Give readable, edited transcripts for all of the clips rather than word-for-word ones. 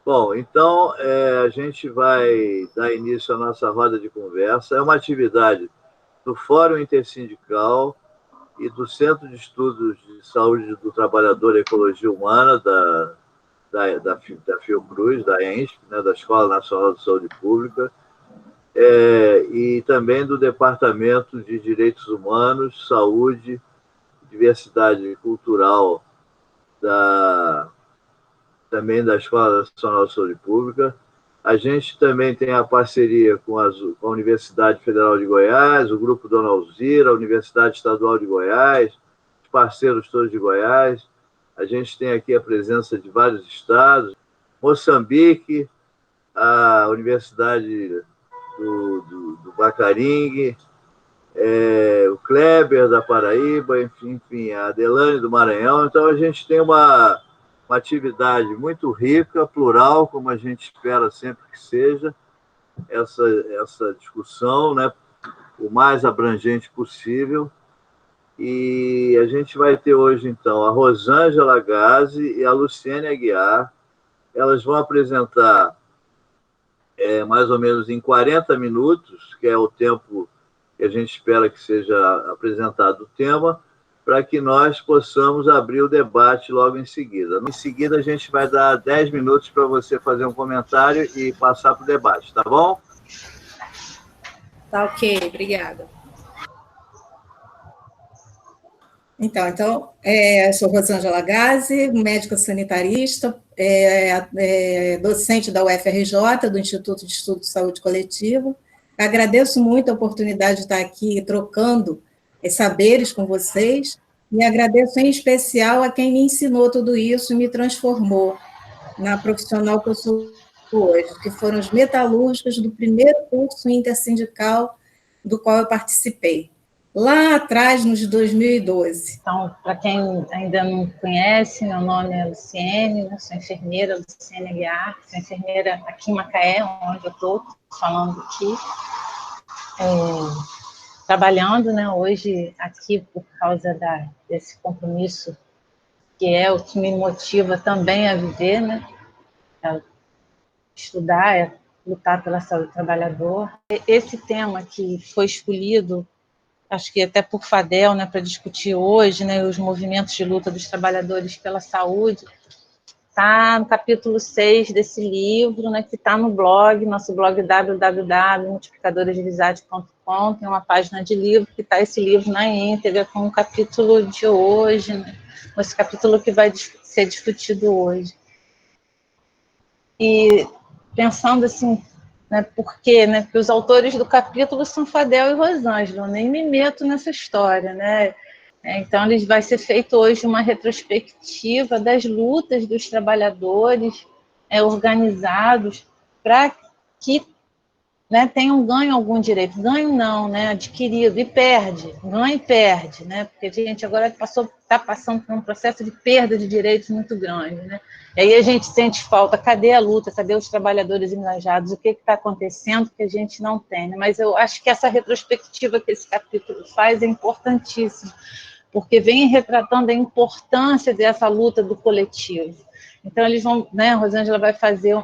Bom, então a gente vai dar início à nossa roda de conversa. É uma atividade do Fórum Intersindical e do Centro de Estudos de Saúde do Trabalhador e Ecologia Humana da Fiocruz, da ENSP, né, da Escola Nacional de Saúde Pública, e também do Departamento de Direitos Humanos, Saúde e Diversidade Cultural também da Escola Nacional de Saúde Pública. A gente também tem a parceria com a Universidade Federal de Goiás, o Grupo Dona Alzira, a Universidade Estadual de Goiás, os parceiros todos de Goiás. A gente tem aqui a presença de vários estados, Moçambique, a Universidade do Bacaringue, o Kleber da Paraíba, enfim, a Adelane do Maranhão. Então, a gente tem uma atividade muito rica, plural, como a gente espera sempre que seja, essa discussão, né, o mais abrangente possível. E a gente vai ter hoje, então, a Rosângela Gazzi e a Luciene Aguiar. Elas vão apresentar mais ou menos em 40 minutos, que é o tempo que a gente espera que seja apresentado o tema, para que nós possamos abrir o debate logo em seguida. Em seguida, a gente vai dar 10 minutos para você fazer um comentário e passar para o debate, tá bom? Tá ok, obrigada. Então, sou Rosângela Gazzi, médica sanitarista, docente da UFRJ, do Instituto de Estudo de Saúde Coletiva. Agradeço muito a oportunidade de estar aqui trocando saberes com vocês, e agradeço em especial a quem me ensinou tudo isso e me transformou na profissional que eu sou hoje, que foram os metalúrgicos do primeiro curso intersindical do qual eu participei, lá atrás, nos 2012. Então, para quem ainda não me conhece, meu nome é Luciene, sou enfermeira, Luciene Aguiar, sou enfermeira aqui em Macaé, onde eu estou falando aqui, trabalhando, né, hoje aqui por causa desse compromisso, que é o que me motiva também a viver, né, a estudar, lutar pela saúde do trabalhador. Esse tema que foi escolhido, acho que até por Fadel, né, para discutir hoje, né, os movimentos de luta dos trabalhadores pela saúde, está no capítulo 6 desse livro, né, que está no blog, nosso blog www.multiplicadoresdevisade.com, tem uma página de livro que está esse livro na íntegra, com o capítulo de hoje, né, esse capítulo que vai ser discutido hoje. E pensando assim, né, por quê? Né? Porque os autores do capítulo são Fadel e Rosângela, nem me meto nessa história, né? Então, vai ser feito hoje uma retrospectiva das lutas dos trabalhadores organizados para que, né, tenham ganho algum direito. Ganho não, né, adquirido, e perde, ganha e perde, né, porque a gente agora está passando por um processo de perda de direitos muito grande, né, e aí a gente sente falta, cadê a luta, cadê os trabalhadores engajados, o que está acontecendo que a gente não tem, né? Mas eu acho que essa retrospectiva que esse capítulo faz é importantíssima, porque vem retratando a importância dessa luta do coletivo. Então, eles vão, né, a Rosângela vai fazer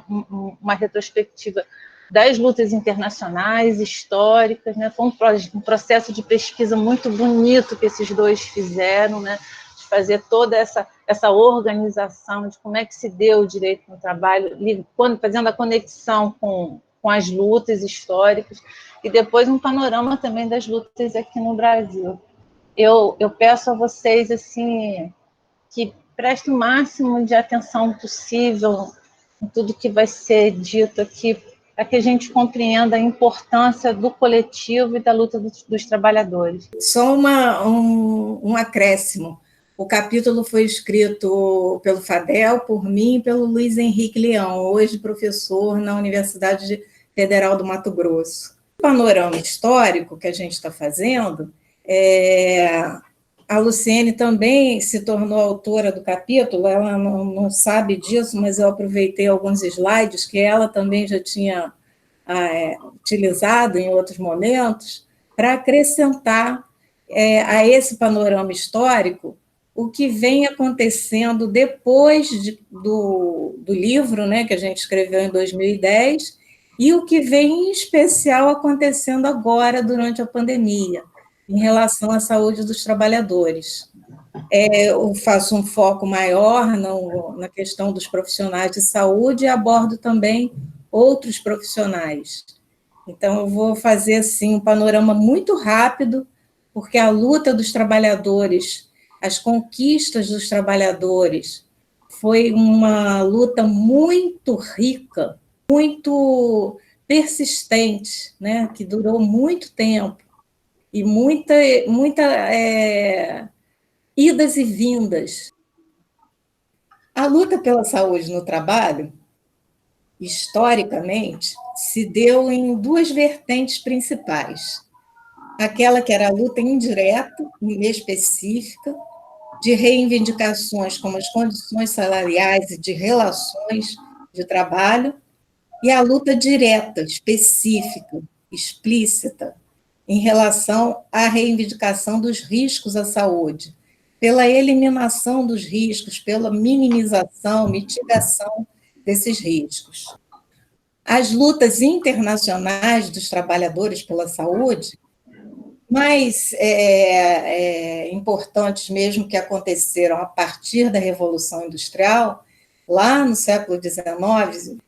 uma retrospectiva das lutas internacionais, históricas, né? Foi um processo de pesquisa muito bonito que esses dois fizeram, né? De fazer toda essa organização de como é que se deu o direito no trabalho, fazendo a conexão com as lutas históricas, e depois um panorama também das lutas aqui no Brasil. Eu peço a vocês assim, que prestem o máximo de atenção possível em tudo que vai ser dito aqui, para que a gente compreenda a importância do coletivo e da luta dos trabalhadores. Só um acréscimo. O capítulo foi escrito pelo Fadel, por mim e pelo Luiz Henrique Leão, hoje professor na Universidade Federal do Mato Grosso. O panorama histórico que a gente está fazendo, a Luciene também se tornou autora do capítulo, ela não sabe disso, mas eu aproveitei alguns slides que ela também já tinha utilizado em outros momentos, para acrescentar a esse panorama histórico o que vem acontecendo depois do livro, né, que a gente escreveu em 2010, e o que vem em especial acontecendo agora, durante a pandemia, em relação à saúde dos trabalhadores. Eu faço um foco maior na questão dos profissionais de saúde e abordo também outros profissionais. Então, eu vou fazer assim, um panorama muito rápido, porque a luta dos trabalhadores, as conquistas dos trabalhadores, foi uma luta muito rica, muito persistente, né, que durou muito tempo, e muita idas e vindas. A luta pela saúde no trabalho, historicamente, se deu em duas vertentes principais. Aquela que era a luta indireta, específica, de reivindicações como as condições salariais e de relações de trabalho, e a luta direta, específica, explícita, em relação à reivindicação dos riscos à saúde, pela eliminação dos riscos, pela minimização, mitigação desses riscos. As lutas internacionais dos trabalhadores pela saúde, mais importantes mesmo, que aconteceram a partir da Revolução Industrial, lá no século XIX,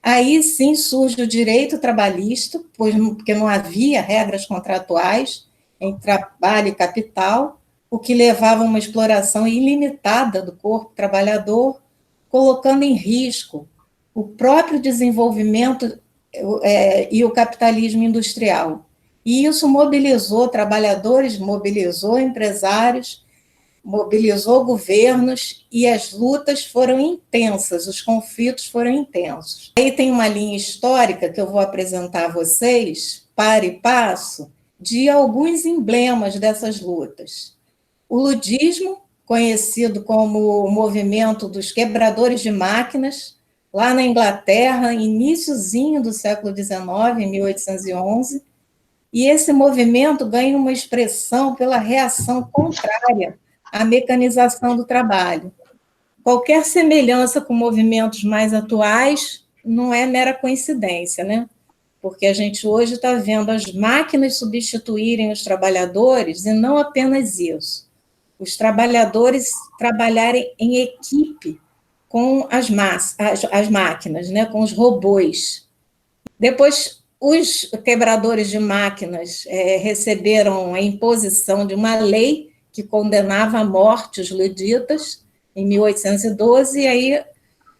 aí sim surge o direito trabalhista, porque não havia regras contratuais em trabalho e capital, o que levava a uma exploração ilimitada do corpo trabalhador, colocando em risco o próprio desenvolvimento e o capitalismo industrial. E isso mobilizou trabalhadores, mobilizou empresários, mobilizou governos, e as lutas foram intensas, os conflitos foram intensos. Aí tem uma linha histórica que eu vou apresentar a vocês, para e passo, de alguns emblemas dessas lutas. O ludismo, conhecido como o movimento dos quebradores de máquinas, lá na Inglaterra, iniciozinho do século XIX, em 1811, e esse movimento ganha uma expressão pela reação contrária à mecanização do trabalho. Qualquer semelhança com movimentos mais atuais não é mera coincidência, né? Porque a gente hoje está vendo as máquinas substituírem os trabalhadores, e não apenas isso. Os trabalhadores trabalharem em equipe com as máquinas, né? Com os robôs. Depois, os quebradores de máquinas receberam a imposição de uma lei que condenava à morte os luditas, em 1812, e aí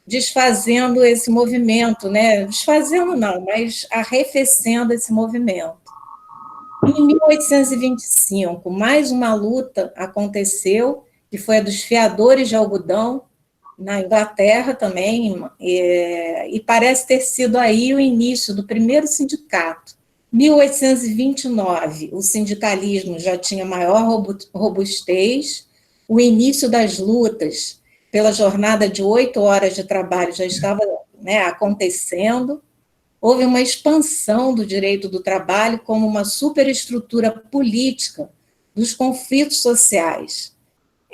desfazendo esse movimento, né? Desfazendo não, mas arrefecendo esse movimento. Em 1825, mais uma luta aconteceu, que foi a dos fiadores de algodão, na Inglaterra também, e parece ter sido aí o início do primeiro sindicato. 1829, o sindicalismo já tinha maior robustez, o início das lutas pela jornada de 8 horas de trabalho já estava, né, acontecendo, houve uma expansão do direito do trabalho como uma superestrutura política dos conflitos sociais.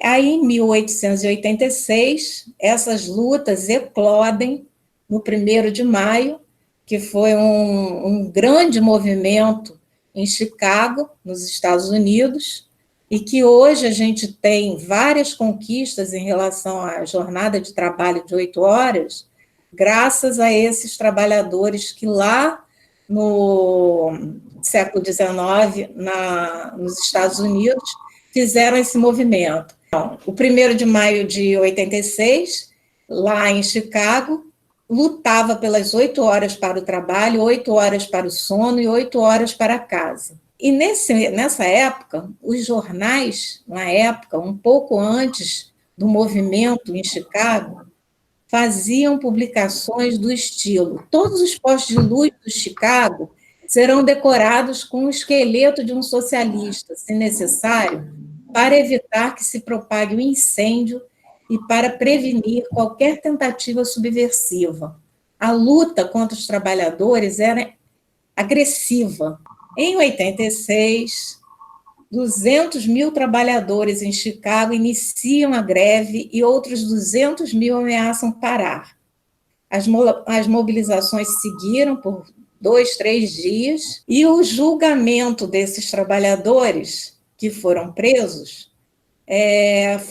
Aí, em 1886, essas lutas eclodem no 1º de maio, que foi um grande movimento em Chicago, nos Estados Unidos, e que hoje a gente tem várias conquistas em relação à jornada de trabalho de 8 horas, graças a esses trabalhadores que lá no século XIX, nos Estados Unidos, fizeram esse movimento. Então, o 1º de maio de 86, lá em Chicago, lutava pelas 8 horas para o trabalho, 8 horas para o sono e 8 horas para casa. E nessa época, os jornais, na época, um pouco antes do movimento em Chicago, faziam publicações do estilo: todos os postos de luz do Chicago serão decorados com o esqueleto de um socialista, se necessário, para evitar que se propague o incêndio e para prevenir qualquer tentativa subversiva. A luta contra os trabalhadores era agressiva. Em 86, 200 mil trabalhadores em Chicago iniciam a greve e outros 200 mil ameaçam parar. As mobilizações seguiram por 2, 3 dias, e o julgamento desses trabalhadores que foram presos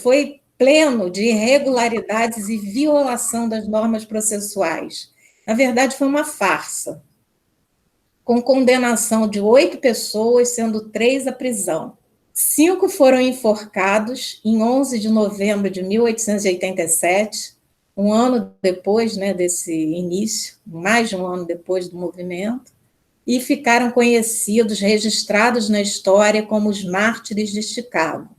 foi pleno de irregularidades e violação das normas processuais. Na verdade, foi uma farsa, com condenação de 8 pessoas, sendo 3 à prisão. 5 foram enforcados em 11 de novembro de 1887, um ano depois, né, desse início, mais de um ano depois do movimento, e ficaram conhecidos, registrados na história como os mártires de Chicago.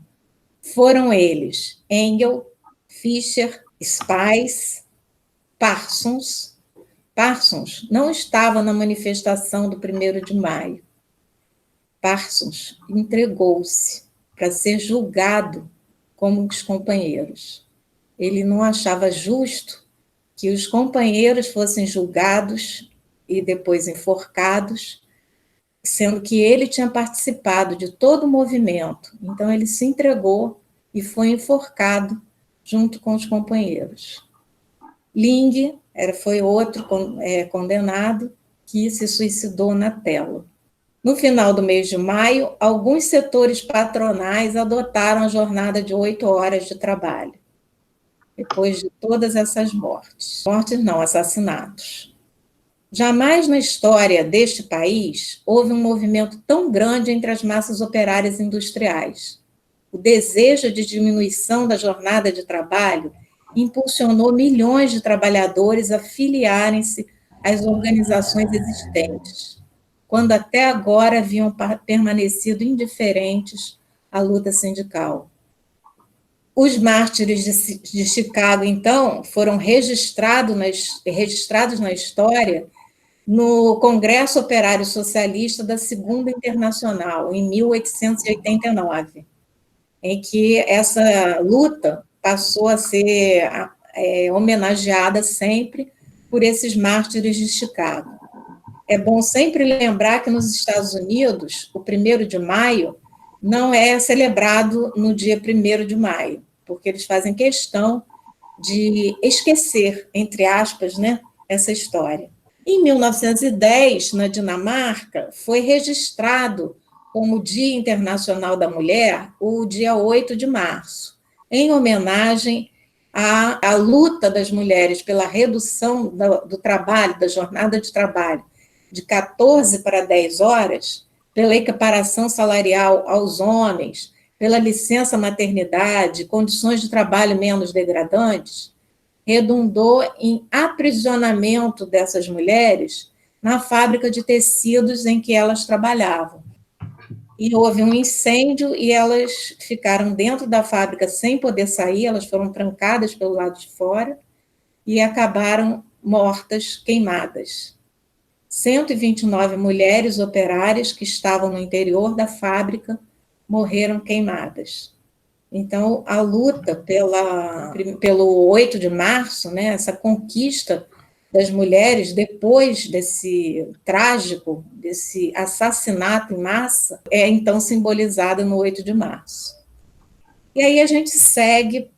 Foram eles Engel, Fischer, Spies, Parsons. Parsons não estava na manifestação do 1º de maio. Parsons entregou-se para ser julgado como os companheiros. Ele não achava justo que os companheiros fossem julgados e depois enforcados, sendo que ele tinha participado de todo o movimento. Então, ele se entregou e foi enforcado junto com os companheiros. Ling foi outro condenado que se suicidou na tela. No final do mês de maio, alguns setores patronais adotaram a jornada de 8 horas de trabalho, depois de todas essas mortes. Mortes não, assassinatos. Jamais na história deste país houve um movimento tão grande entre as massas operárias industriais. O desejo de diminuição da jornada de trabalho impulsionou milhões de trabalhadores a filiarem-se às organizações existentes, quando até agora haviam permanecido indiferentes à luta sindical. Os mártires de Chicago, então, foram registrados na história no Congresso Operário Socialista da Segunda Internacional, em 1889, em que essa luta passou a ser homenageada sempre por esses mártires de Chicago. É bom sempre lembrar que nos Estados Unidos, o 1º de maio não é celebrado no dia 1º de maio, porque eles fazem questão de esquecer, entre aspas, né, essa história. Em 1910, na Dinamarca, foi registrado como Dia Internacional da Mulher o dia 8 de março, em homenagem à luta das mulheres pela redução do trabalho, da jornada de trabalho, de 14 para 10 horas, pela equiparação salarial aos homens, pela licença maternidade, condições de trabalho menos degradantes, redundou em aprisionamento dessas mulheres na fábrica de tecidos em que elas trabalhavam. E houve um incêndio e elas ficaram dentro da fábrica sem poder sair, elas foram trancadas pelo lado de fora e acabaram mortas, queimadas. 129 mulheres operárias que estavam no interior da fábrica morreram queimadas. Então, a luta pelo 8 de março, né, essa conquista das mulheres depois desse trágico, desse assassinato em massa, é então simbolizada no 8 de março. E aí a gente segue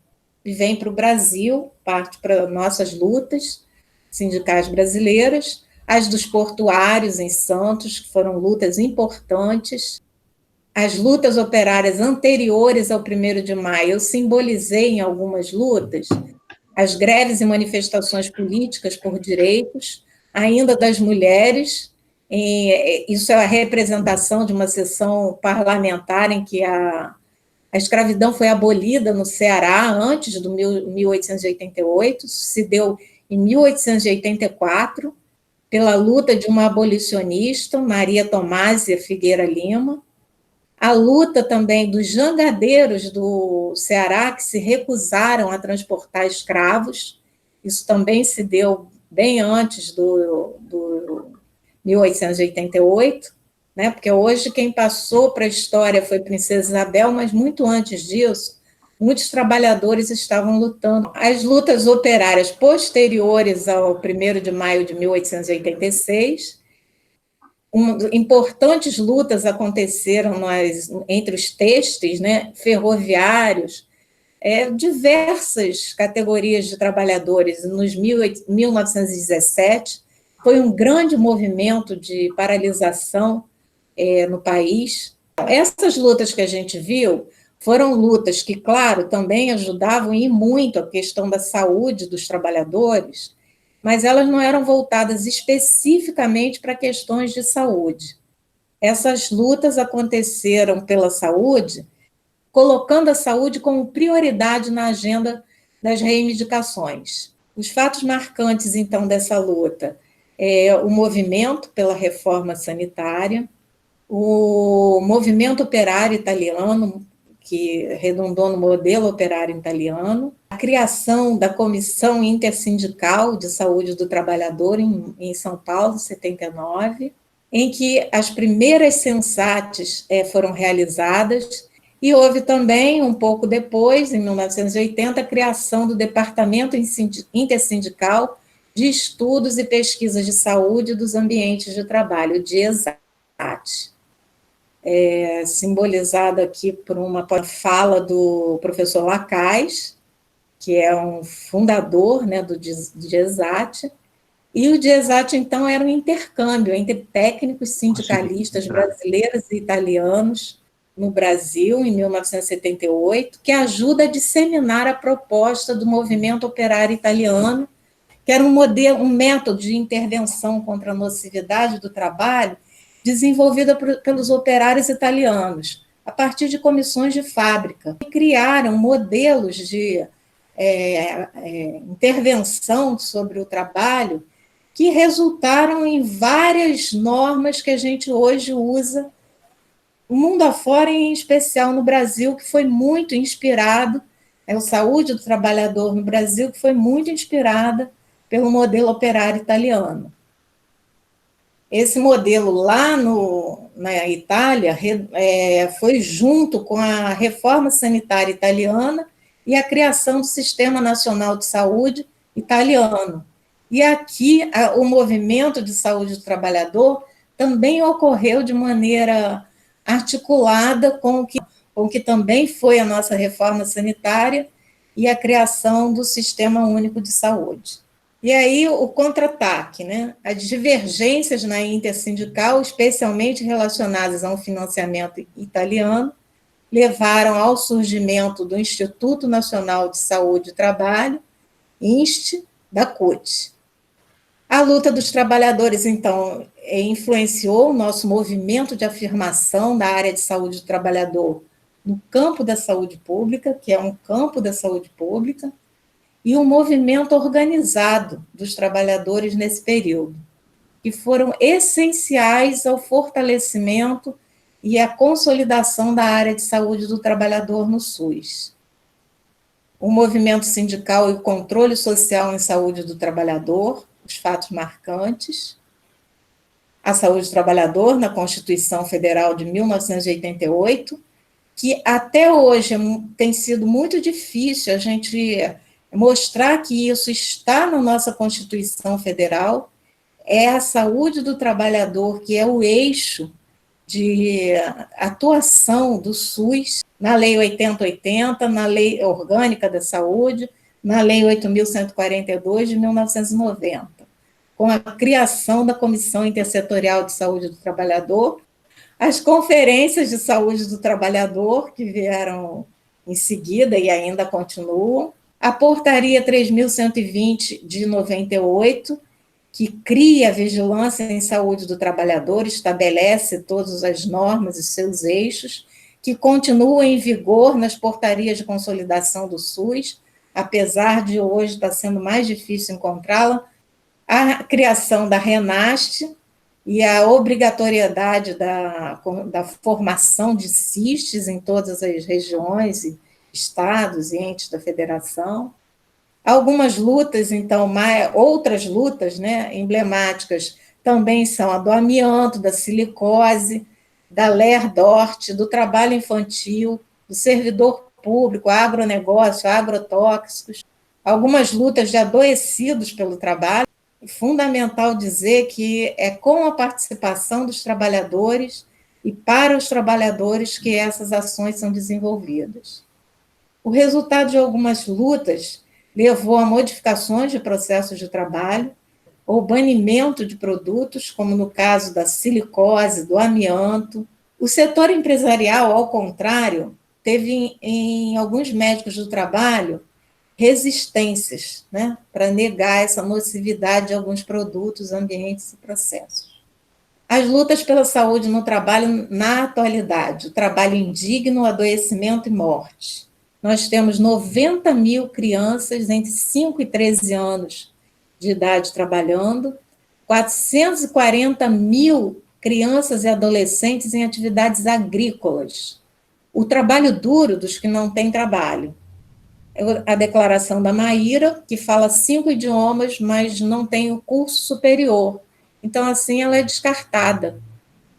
e vem para o Brasil, parte para nossas lutas sindicais brasileiras, as dos portuários em Santos, que foram lutas importantes. As lutas operárias anteriores ao 1º de maio, eu simbolizei em algumas lutas as greves e manifestações políticas por direitos, ainda das mulheres. Isso é a representação de uma sessão parlamentar em que a escravidão foi abolida no Ceará antes do 1888, isso se deu em 1884, pela luta de uma abolicionista, Maria Tomásia Figueira Lima, a luta também dos jangadeiros do Ceará, que se recusaram a transportar escravos, isso também se deu bem antes do 1888, né? Porque hoje quem passou para a história foi Princesa Isabel, mas muito antes disso, muitos trabalhadores estavam lutando. As lutas operárias posteriores ao 1º de maio de 1886, Importantes lutas aconteceram entre os têxteis, né, ferroviários, diversas categorias de trabalhadores. Nos 1917, foi um grande movimento de paralisação no país. Essas lutas que a gente viu foram lutas que, claro, também ajudavam e muito a questão da saúde dos trabalhadores, mas elas não eram voltadas especificamente para questões de saúde. Essas lutas aconteceram pela saúde, colocando a saúde como prioridade na agenda das reivindicações. Os fatos marcantes, então, dessa luta é o movimento pela reforma sanitária, o movimento operário italiano, que redundou no modelo operário italiano, a criação da Comissão Intersindical de Saúde do Trabalhador em São Paulo, 79, em que as primeiras sensates foram realizadas, e houve também, um pouco depois, em 1980, a criação do Departamento Intersindical de Estudos e Pesquisas de Saúde dos Ambientes de Trabalho, o DIESAT. Simbolizado aqui por uma fala do professor Lacaz, que é um fundador, né, do DIESAT, e o DIESAT, então, era um intercâmbio entre técnicos sindicalistas brasileiros e italianos no Brasil, em 1978, que ajuda a disseminar a proposta do movimento operário italiano, que era um método de intervenção contra a nocividade do trabalho, desenvolvida pelos operários italianos, a partir de comissões de fábrica, que criaram modelos de intervenção sobre o trabalho que resultaram em várias normas que a gente hoje usa, o mundo afora, em especial no Brasil, que foi muito inspirado, o Saúde do Trabalhador no Brasil, que foi muito inspirada pelo modelo operário italiano. Esse modelo lá na Itália foi junto com a reforma sanitária italiana e a criação do Sistema Nacional de Saúde italiano. E aqui o movimento de saúde do trabalhador também ocorreu de maneira articulada com o que também foi a nossa reforma sanitária e a criação do Sistema Único de Saúde. E aí o contra-ataque, né? As divergências na intersindical, especialmente relacionadas a um financiamento italiano, levaram ao surgimento do Instituto Nacional de Saúde e Trabalho, INST, da CUT. A luta dos trabalhadores, então, influenciou o nosso movimento de afirmação da área de saúde do trabalhador no campo da saúde pública, que é um campo da saúde pública, e um movimento organizado dos trabalhadores nesse período, que foram essenciais ao fortalecimento e à consolidação da área de saúde do trabalhador no SUS. O movimento sindical e o controle social em saúde do trabalhador, os fatos marcantes, a saúde do trabalhador na Constituição Federal de 1988, que até hoje tem sido muito difícil a gente mostrar que isso está na nossa Constituição Federal, é a saúde do trabalhador que é o eixo de atuação do SUS na Lei 8080, na Lei Orgânica da Saúde, na Lei 8.142 de 1990, com a criação da Comissão Intersetorial de Saúde do Trabalhador, as conferências de saúde do trabalhador, que vieram em seguida e ainda continuam, a Portaria 3.120 de 98, que cria a vigilância em saúde do trabalhador, estabelece todas as normas e seus eixos, que continua em vigor nas portarias de consolidação do SUS, apesar de hoje estar sendo mais difícil encontrá-la, a criação da RENAST e a obrigatoriedade da formação de CISTs em todas as regiões, estados e entes da federação. Algumas lutas, então, outras lutas, né, emblemáticas, também são a do amianto, da silicose, da LER-DORT, do trabalho infantil, do servidor público, agronegócio, agrotóxicos, algumas lutas de adoecidos pelo trabalho, fundamental dizer que é com a participação dos trabalhadores e para os trabalhadores que essas ações são desenvolvidas. O resultado de algumas lutas levou a modificações de processos de trabalho ou banimento de produtos, como no caso da silicose, do amianto. O setor empresarial, ao contrário, teve em alguns médicos do trabalho resistências, né, para negar essa nocividade de alguns produtos, ambientes e processos. As lutas pela saúde no trabalho na atualidade, o trabalho indigno, adoecimento e morte. Nós temos 90 mil crianças entre 5 e 13 anos de idade trabalhando, 440 mil crianças e adolescentes em atividades agrícolas. O trabalho duro dos que não têm trabalho. A declaração da Maíra, que fala 5 idiomas, mas não tem o curso superior. Então, assim, ela é descartada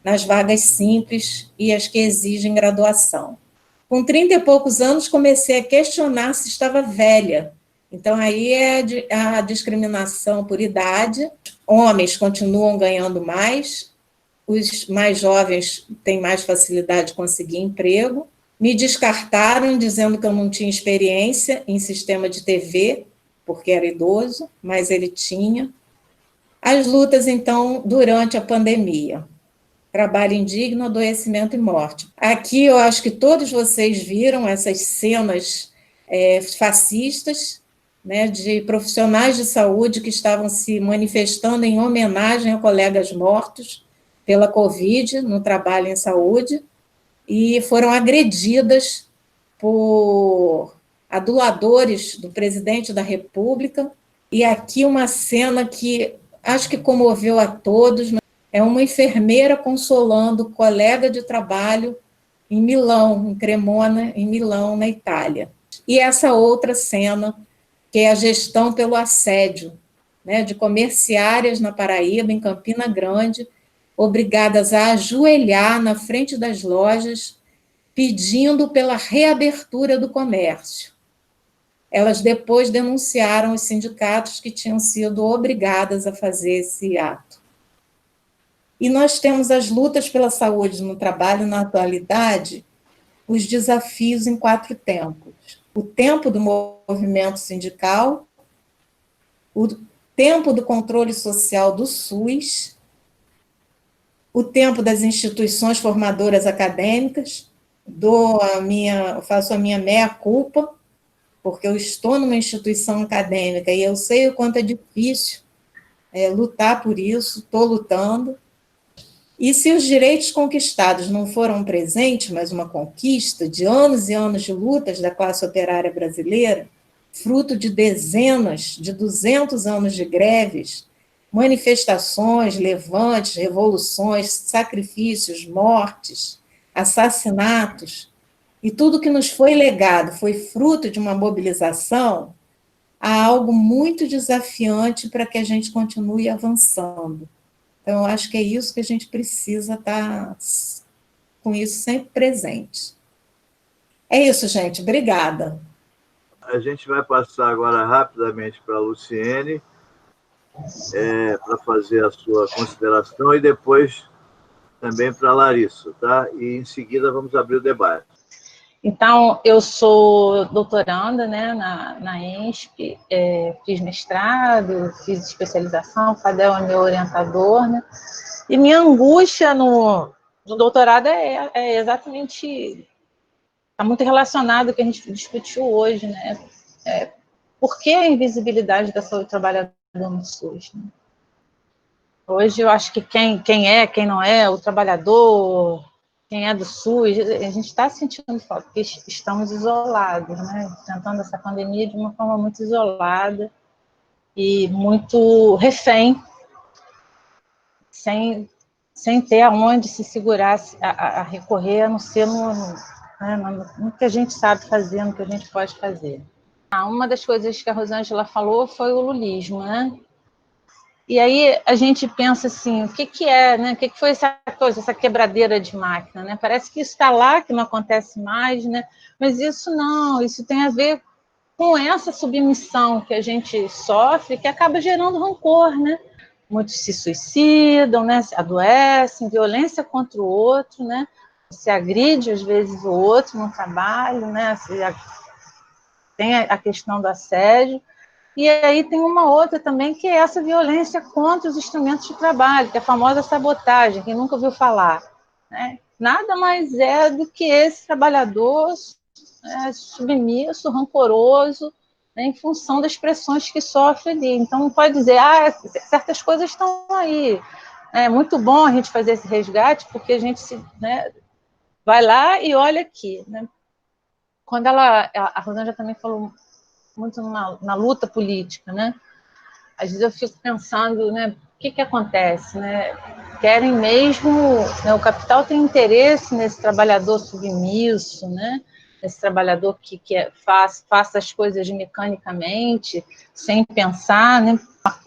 nas vagas simples e as que exigem graduação. Com 30 e poucos anos, comecei a questionar se estava velha. Então, aí é a discriminação por idade. Homens continuam ganhando mais, os mais jovens têm mais facilidade de conseguir emprego. Me descartaram, dizendo que eu não tinha experiência em sistema de TV, porque era idoso, mas ele tinha. As lutas, então, durante a pandemia. Trabalho indigno, adoecimento e morte. Aqui eu acho que todos vocês viram essas cenas fascistas, né, de profissionais de saúde que estavam se manifestando em homenagem a colegas mortos pela Covid, no trabalho em saúde, e foram agredidas por aduladores do presidente da República. E aqui uma cena que acho que comoveu a todos, é uma enfermeira consolando o colega de trabalho em Milão, em Cremona, em Milão, na Itália. E essa outra cena, que é a gestão pelo assédio, né, de comerciárias na Paraíba, em Campina Grande, obrigadas a ajoelhar na frente das lojas, pedindo pela reabertura do comércio. Elas depois denunciaram os sindicatos que tinham sido obrigadas a fazer esse ato. E nós temos as lutas pela saúde no trabalho na atualidade, os desafios em 4 tempos. O tempo do movimento sindical, o tempo do controle social do SUS, o tempo das instituições formadoras acadêmicas, faço a minha meia-culpa, porque eu estou numa instituição acadêmica e eu sei o quanto é difícil lutar por isso, estou lutando. E se os direitos conquistados não foram um presente, mas uma conquista de anos e anos de lutas da classe operária brasileira, fruto de dezenas, de 200 anos de greves, manifestações, levantes, revoluções, sacrifícios, mortes, assassinatos, e tudo que nos foi legado foi fruto de uma mobilização, há algo muito desafiante para que a gente continue avançando. Então, eu acho que é isso que a gente precisa estar com isso sempre presente. É isso, gente. Obrigada. A gente vai passar agora rapidamente para a Luciene, para fazer a sua consideração, e depois também para a Larissa, tá? E em seguida vamos abrir o debate. Então, eu sou doutoranda, né, na ENSP, fiz mestrado, fiz especialização, o Fadel é meu orientador, né? E minha angústia no doutorado é exatamente, está muito relacionado ao que a gente discutiu hoje, né? Por que a invisibilidade da saúde do trabalhador no SUS, né? Hoje eu acho que quem não é, o trabalhador, quem é do SUS, a gente está sentindo falta, porque estamos isolados, né? Enfrentando essa pandemia de uma forma muito isolada e muito refém, sem ter aonde se segurar, a recorrer, a não ser no que a gente sabe fazer, no que a gente pode fazer. Uma das coisas que a Rosângela falou foi o lulismo, né? E aí a gente pensa assim, o que é, né? O que foi essa coisa, essa quebradeira de máquina, né? Parece que isso está lá, que não acontece mais, né? Mas isso não, isso tem a ver com essa submissão que a gente sofre, que acaba gerando rancor, né? Muitos se suicidam, né? Se adoecem, violência contra o outro, né? Se agride, às vezes, o outro no trabalho, né? Tem a questão do assédio. E aí tem uma outra também, que é essa violência contra os instrumentos de trabalho, que é a famosa sabotagem, quem nunca ouviu falar, né? Nada mais é do que esse trabalhador submisso, rancoroso, né, em função das pressões que sofre ali. Então, não pode dizer, certas coisas estão aí. É muito bom a gente fazer esse resgate, porque a gente né, vai lá e olha aqui. Né? Quando a Rosângela também falou muito na luta política, né? Às vezes eu fico pensando, né, o que acontece, né? Querem mesmo, né, o capital tem interesse nesse trabalhador submisso, né? Esse trabalhador que faça as coisas mecanicamente, sem pensar, né?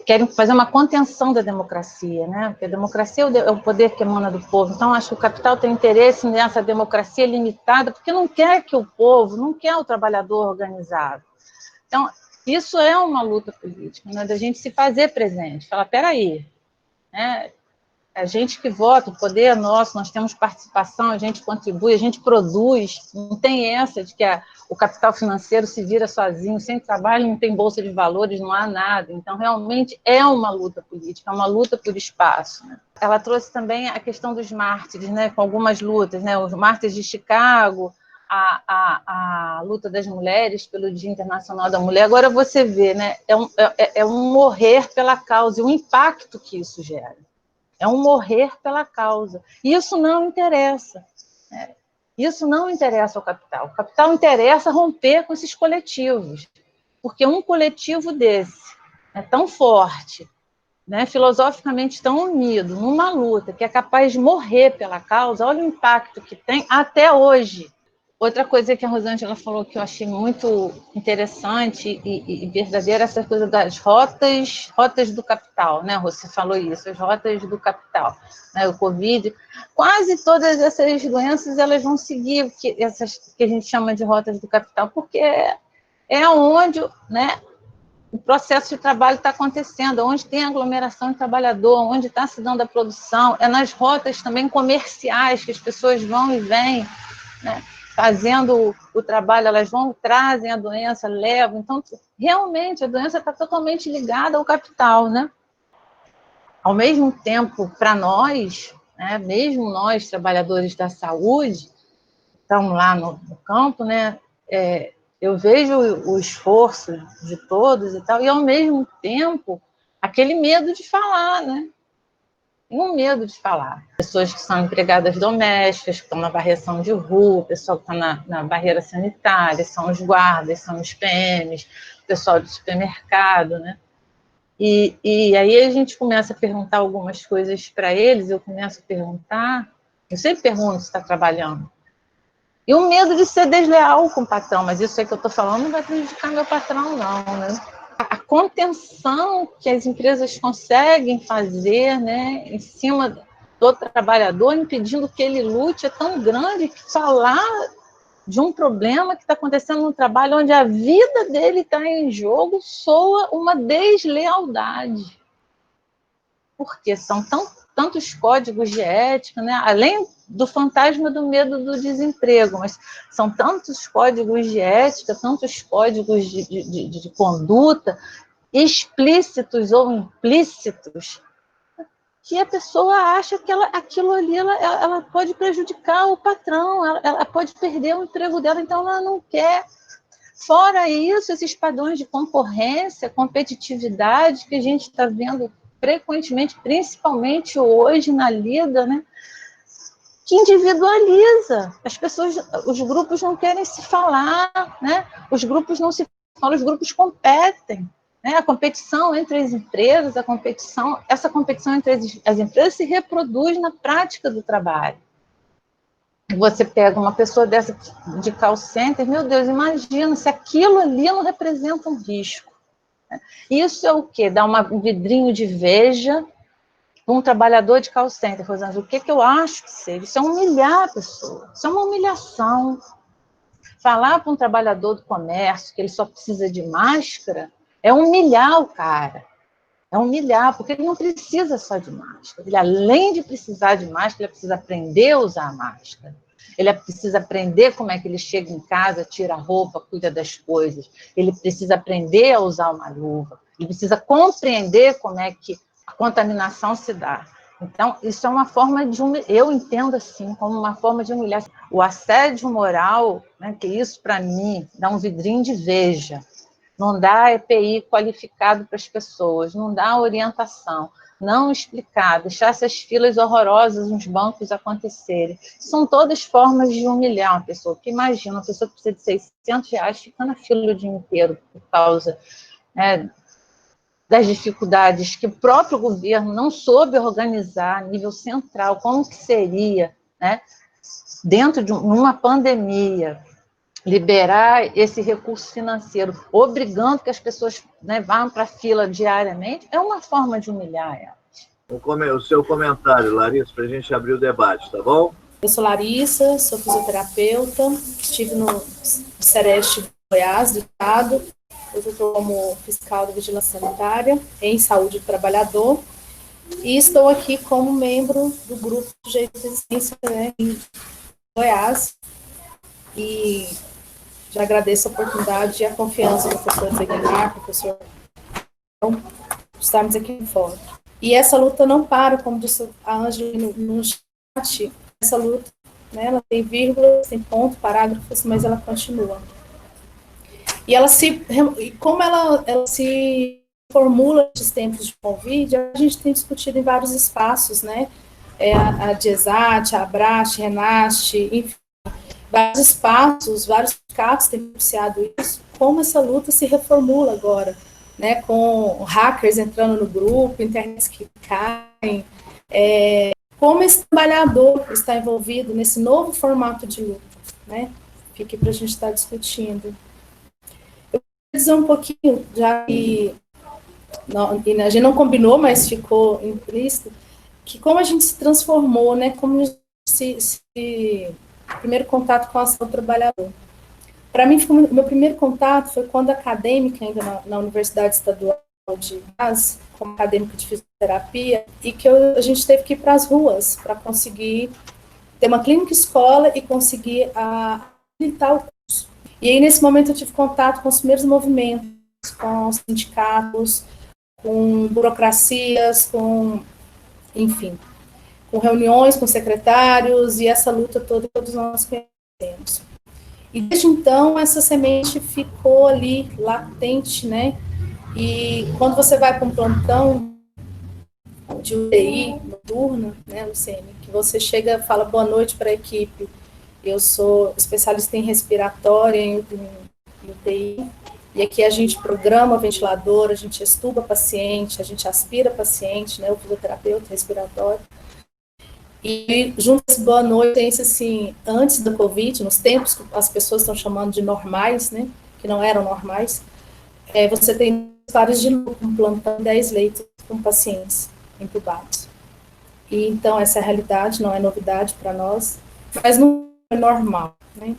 Querem fazer uma contenção da democracia, né? Porque a democracia é o poder que emana do povo. Então, acho que o capital tem interesse nessa democracia limitada, porque não quer que o povo, não quer o trabalhador organizado. Então, isso é uma luta política, né? Da gente se fazer presente, falar, peraí, né? A gente que vota, o poder é nosso, nós temos participação, a gente contribui, a gente produz, não tem essa de que o capital financeiro se vira sozinho, sem trabalho, não tem bolsa de valores, não há nada. Então, realmente, é uma luta política, é uma luta por espaço. Né? Ela trouxe também a questão dos mártires, né, com algumas lutas, né, os mártires de Chicago, a luta das mulheres pelo Dia Internacional da Mulher. Agora você vê, né, é um morrer pela causa, e o impacto que isso gera. É um morrer pela causa. E isso não interessa. Né? Isso não interessa ao capital. O capital interessa romper com esses coletivos. Porque um coletivo desse, né, tão forte, né, filosoficamente tão unido, numa luta, que é capaz de morrer pela causa, olha o impacto que tem até hoje. Outra coisa que a Rosângela falou que eu achei muito interessante e verdadeira, essa coisa das rotas do capital, né? Você falou isso, as rotas do capital, né? O Covid, quase todas essas doenças elas vão seguir essas que a gente chama de rotas do capital, porque é onde, né, o processo de trabalho está acontecendo, onde tem aglomeração de trabalhador, onde está se dando a produção, é nas rotas também comerciais que as pessoas vão e vêm, né? Fazendo o trabalho, elas vão, trazem a doença, levam. Então, realmente, a doença está totalmente ligada ao capital, né? Ao mesmo tempo, para nós, né, mesmo nós, trabalhadores da saúde, estamos lá no campo, né? Eu vejo o esforço de todos e tal, e, ao mesmo tempo, aquele medo de falar, né? Tem um medo de falar. Pessoas que são empregadas domésticas, que estão na varreção de rua, o pessoal que está na barreira sanitária, são os guardas, são os PMs, o pessoal do supermercado, né? E aí a gente começa a perguntar algumas coisas para eles, eu começo a perguntar, eu sempre pergunto se está trabalhando. E o medo de ser desleal com o patrão, mas isso aí que eu estou falando não vai prejudicar meu patrão, não, né? A contenção que as empresas conseguem fazer, né, em cima do trabalhador, impedindo que ele lute, é tão grande que falar de um problema que está acontecendo no trabalho, onde a vida dele está em jogo, soa uma deslealdade. Porque são tantos códigos de ética, né? Além do fantasma do medo do desemprego, mas são tantos códigos de ética, tantos códigos de conduta, explícitos ou implícitos, que a pessoa acha que aquilo ali ela pode prejudicar o patrão, ela pode perder o emprego dela, então ela não quer. Fora isso, esses padrões de concorrência, competitividade que a gente está vendo frequentemente, principalmente hoje na lida, né, que individualiza. As pessoas, os grupos não querem se falar, né? Os grupos não se falam, os grupos competem. Né? A competição entre as empresas, essa competição entre as empresas se reproduz na prática do trabalho. Você pega uma pessoa dessa de call center, meu Deus, imagina se aquilo ali não representa um risco. Isso é o quê? Dá um vidrinho de veja para um trabalhador de call center, Rosângela, o que eu acho que seja? Isso é humilhar a pessoa, isso é uma humilhação. falar para um trabalhador do comércio que ele só precisa de máscara é humilhar o cara. É humilhar, porque ele não precisa só de máscara. Ele, além de precisar de máscara, ele precisa aprender a usar a máscara. Ele precisa aprender como é que ele chega em casa, tira a roupa, cuida das coisas. Ele precisa aprender a usar uma luva. Ele precisa compreender como é que a contaminação se dá. Então, isso é uma forma de eu entendo assim, como uma forma de humilhar. O assédio moral, né, que isso, para mim, dá um vidrinho de veja. Não dá EPI qualificado para as pessoas, não dá orientação, não explicar, deixar essas filas horrorosas nos bancos acontecerem. São todas formas de humilhar uma pessoa. Porque imagina, uma pessoa que precisa de R$ 600 fica na fila o dia inteiro por causa, né, das dificuldades que o próprio governo não soube organizar a nível central, como que seria, né, dentro de uma pandemia, liberar esse recurso financeiro, obrigando que as pessoas, né, vão para a fila diariamente, é uma forma de humilhar ela. O seu comentário, Larissa, para a gente abrir o debate, tá bom? Eu sou Larissa, sou fisioterapeuta, estive no Sereste Goiás, do Estado. Eu estou como fiscal de vigilância sanitária em saúde do trabalhador e estou aqui como membro do grupo de jeito de resistência, né, em Goiás. E já agradeço a oportunidade e a confiança do professor Zegnar, professor, estarmos aqui fora. E essa luta não para, como disse a Ângela no chat, essa luta, né, ela tem vírgulas, tem ponto, parágrafos, mas ela continua. E como ela se formula nesses tempos de Covid, a gente tem discutido em vários espaços, né, a DIESAT, a Abrache, Renaste, enfim, vários espaços, vários sindicatos têm anunciado isso, como essa luta se reformula agora, né, com hackers entrando no grupo, internets que caem, como esse trabalhador está envolvido nesse novo formato de luta, né, fique para a gente estar discutindo. Eu vou dizer um pouquinho, já que a gente não combinou, mas ficou implícito, que como a gente se transformou, né, como primeiro contato com a ação do trabalhador. Para mim, o meu primeiro contato foi quando acadêmica, ainda na Universidade Estadual de Goiás, como acadêmica de fisioterapia, e que a gente teve que ir para as ruas para conseguir ter uma clínica escola e conseguir habilitar o curso. E aí, nesse momento, eu tive contato com os primeiros movimentos, com sindicatos, com burocracias, enfim, com reuniões com secretários, e essa luta toda todos nós conhecemos. E desde então, essa semente ficou ali, latente, né? E quando você vai para um plantão de UTI noturna, né, Luciene, que você chega e fala boa noite para a equipe, eu sou especialista em respiratória, em UTI, e aqui a gente programa o ventilador, a gente estuba paciente, a gente aspira paciente, né, o fisioterapeuta respiratório. E junto a esse boa noite, tem esse assim, antes do Covid, nos tempos que as pessoas estão chamando de normais, né, que não eram normais, você tem vários de um plantão, 10 leitos com pacientes entubados. E então essa é a realidade, não é novidade para nós, mas não é normal, né.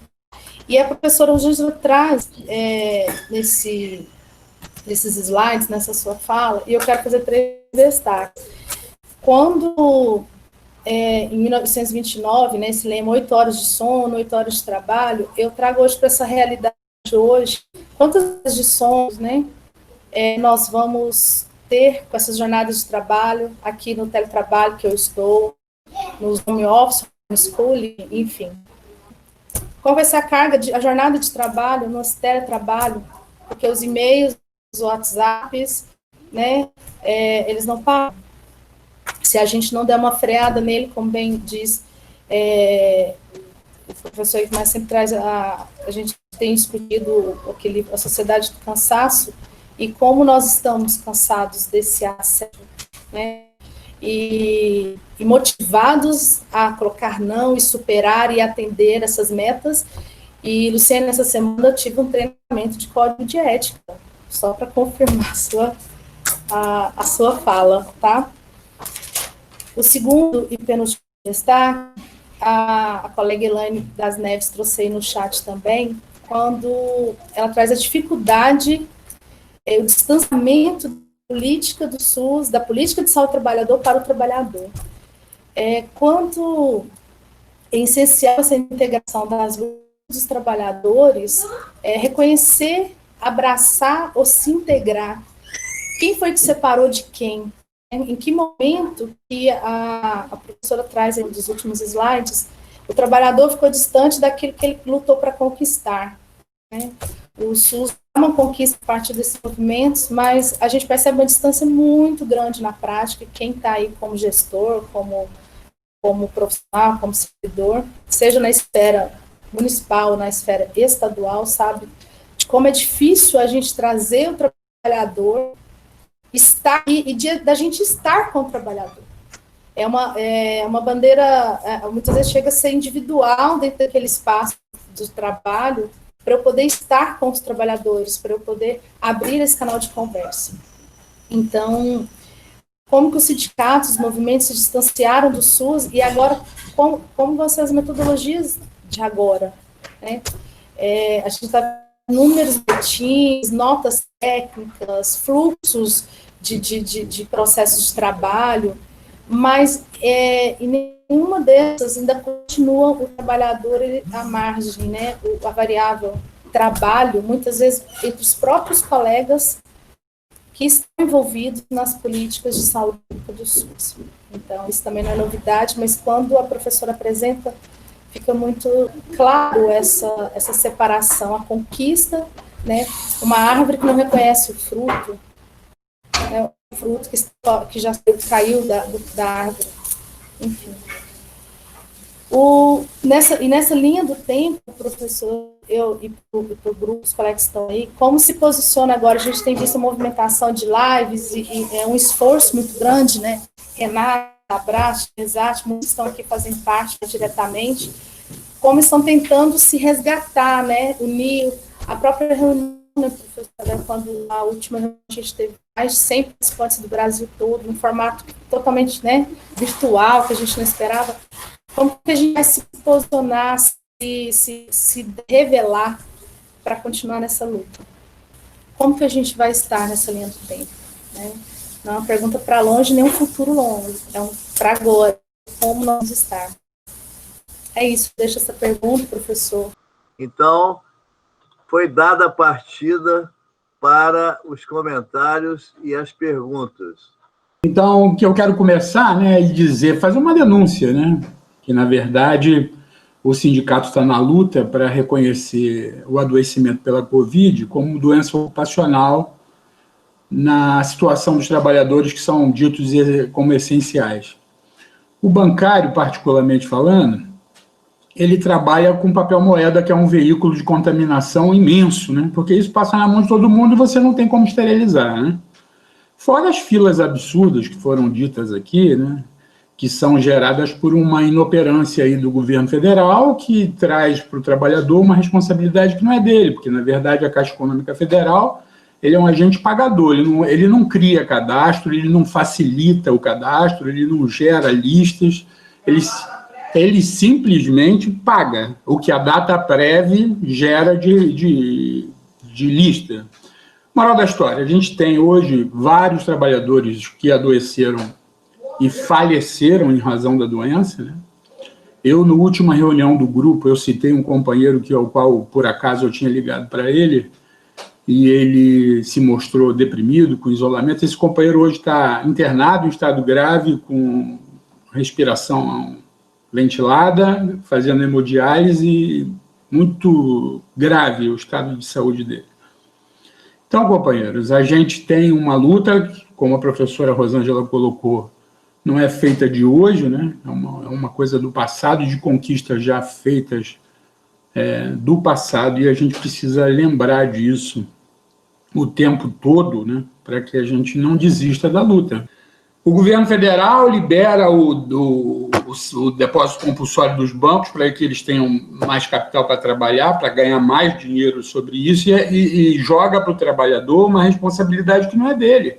E a professora Ângela traz nesses slides, nessa sua fala, e eu quero fazer 3 destaques. Quando, em 1929, né, esse lema 8 horas de sono, 8 horas de trabalho, eu trago hoje para essa realidade de hoje, quantas horas de sono, né, nós vamos ter com essas jornadas de trabalho, aqui no teletrabalho que eu estou, nos home office, no schooling, enfim. Qual vai ser a jornada de trabalho no teletrabalho? Porque os e-mails, os WhatsApps, né, eles não param. Se a gente não der uma freada nele, como bem diz o professor Igmar sempre traz, a gente tem discutido a sociedade do cansaço e como nós estamos cansados desse assédio, né? E motivados a colocar não e superar e atender essas metas. E, Luciene, nessa semana eu tive um treinamento de código de ética, só para confirmar a sua fala, tá? O segundo e penúltimo destaque, a colega Elaine das Neves trouxe aí no chat também, quando ela traz a dificuldade, o distanciamento da política do SUS, da política de saúde do trabalhador para o trabalhador. Quanto é essencial essa integração das lutas dos trabalhadores, reconhecer, abraçar ou se integrar. Quem foi que separou de quem? Em que momento que a professora traz aí dos últimos slides, o trabalhador ficou distante daquilo que ele lutou para conquistar, né? O SUS é uma conquista a partir desses movimentos, mas a gente percebe uma distância muito grande na prática. Quem está aí como gestor, como profissional, como servidor, seja na esfera municipal ou na esfera estadual, sabe de como é difícil a gente trazer o trabalhador estar e da gente estar com o trabalhador. É uma bandeira, muitas vezes chega a ser individual dentro daquele espaço do trabalho, para eu poder estar com os trabalhadores, para eu poder abrir esse canal de conversa. Então, como que os sindicatos, os movimentos se distanciaram do SUS e agora, como vão ser as metodologias de agora, né? A gente está números, boletins, notas técnicas, fluxos de processos de trabalho, mas em nenhuma dessas ainda continua o trabalhador à margem, né? A variável trabalho, muitas vezes entre os próprios colegas que estão envolvidos nas políticas de saúde pública do SUS. Então, isso também não é novidade, mas quando a professora apresenta, fica muito claro essa separação, a conquista, né? Uma árvore que não reconhece o fruto, né? O fruto que já caiu da árvore, enfim. Nessa linha do tempo, professor, eu e para o grupo, os colegas que estão aí, como se posiciona agora? A gente tem visto a movimentação de lives e é um esforço muito grande, né? Renata, Abraço, Exato, muitos estão aqui fazendo parte diretamente, como estão tentando se resgatar, né? Unir a própria reunião, né, professora, quando a última reunião a gente teve mais de 100 participantes do Brasil todo, num formato totalmente, né, virtual, que a gente não esperava. Como que a gente vai se posicionar, se revelar para continuar nessa luta? Como que a gente vai estar nessa linha do tempo? Né? Não é uma pergunta para longe, nem um futuro longo, é para agora. Como nós vamos estar? É isso, deixa essa pergunta, professor. Então, foi dada a partida para os comentários e as perguntas. Então, o que eu quero começar, né, é dizer, fazer uma denúncia, né? Que, na verdade, o sindicato está na luta para reconhecer o adoecimento pela Covid como doença ocupacional na situação dos trabalhadores que são ditos como essenciais. O bancário, particularmente falando, ele trabalha com papel moeda, que é um veículo de contaminação imenso, né? Porque isso passa na mão de todo mundo e você não tem como esterilizar, né? Fora as filas absurdas que foram ditas aqui, né? Que são geradas por uma inoperância aí do governo federal, que traz para o trabalhador uma responsabilidade que não é dele, porque, na verdade, a Caixa Econômica Federal, ele é um agente pagador, ele não cria cadastro, ele não facilita o cadastro, ele não gera listas, ele simplesmente paga o que a DataPrev gera de lista. Moral da história, a gente tem hoje vários trabalhadores que adoeceram e faleceram em razão da doença, né? Eu, na última reunião do grupo, eu citei um companheiro ao qual, por acaso, eu tinha ligado para ele, e ele se mostrou deprimido, com isolamento. Esse companheiro hoje está internado em estado grave, com respiração ventilada, fazendo hemodiálise, muito grave o estado de saúde dele. Então, companheiros, a gente tem uma luta, como a professora Rosângela colocou, não é feita de hoje, né? É uma coisa do passado, de conquistas já feitas do passado, e a gente precisa lembrar disso o tempo todo, né? Para que a gente não desista da luta. O governo federal libera o depósito compulsório dos bancos para que eles tenham mais capital para trabalhar, para ganhar mais dinheiro sobre isso, e joga para o trabalhador uma responsabilidade que não é dele.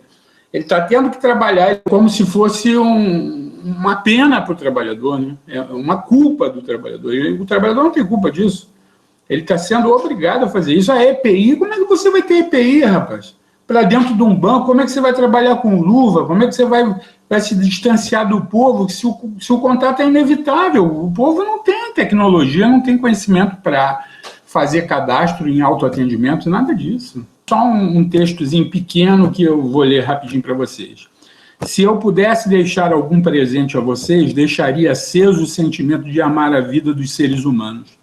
Ele está tendo que trabalhar como se fosse uma pena para o trabalhador, né? É uma culpa do trabalhador. E o trabalhador não tem culpa disso. Ele está sendo obrigado a fazer isso. A EPI, como é que você vai ter EPI, rapaz? Para dentro de um banco, como é que você vai trabalhar com luva? Como é que você vai se distanciar do povo se o contato é inevitável? O povo não tem tecnologia, não tem conhecimento para fazer cadastro em autoatendimento, nada disso. Só um textozinho pequeno que eu vou ler rapidinho para vocês. Se eu pudesse deixar algum presente a vocês, deixaria aceso o sentimento de amar a vida dos seres humanos,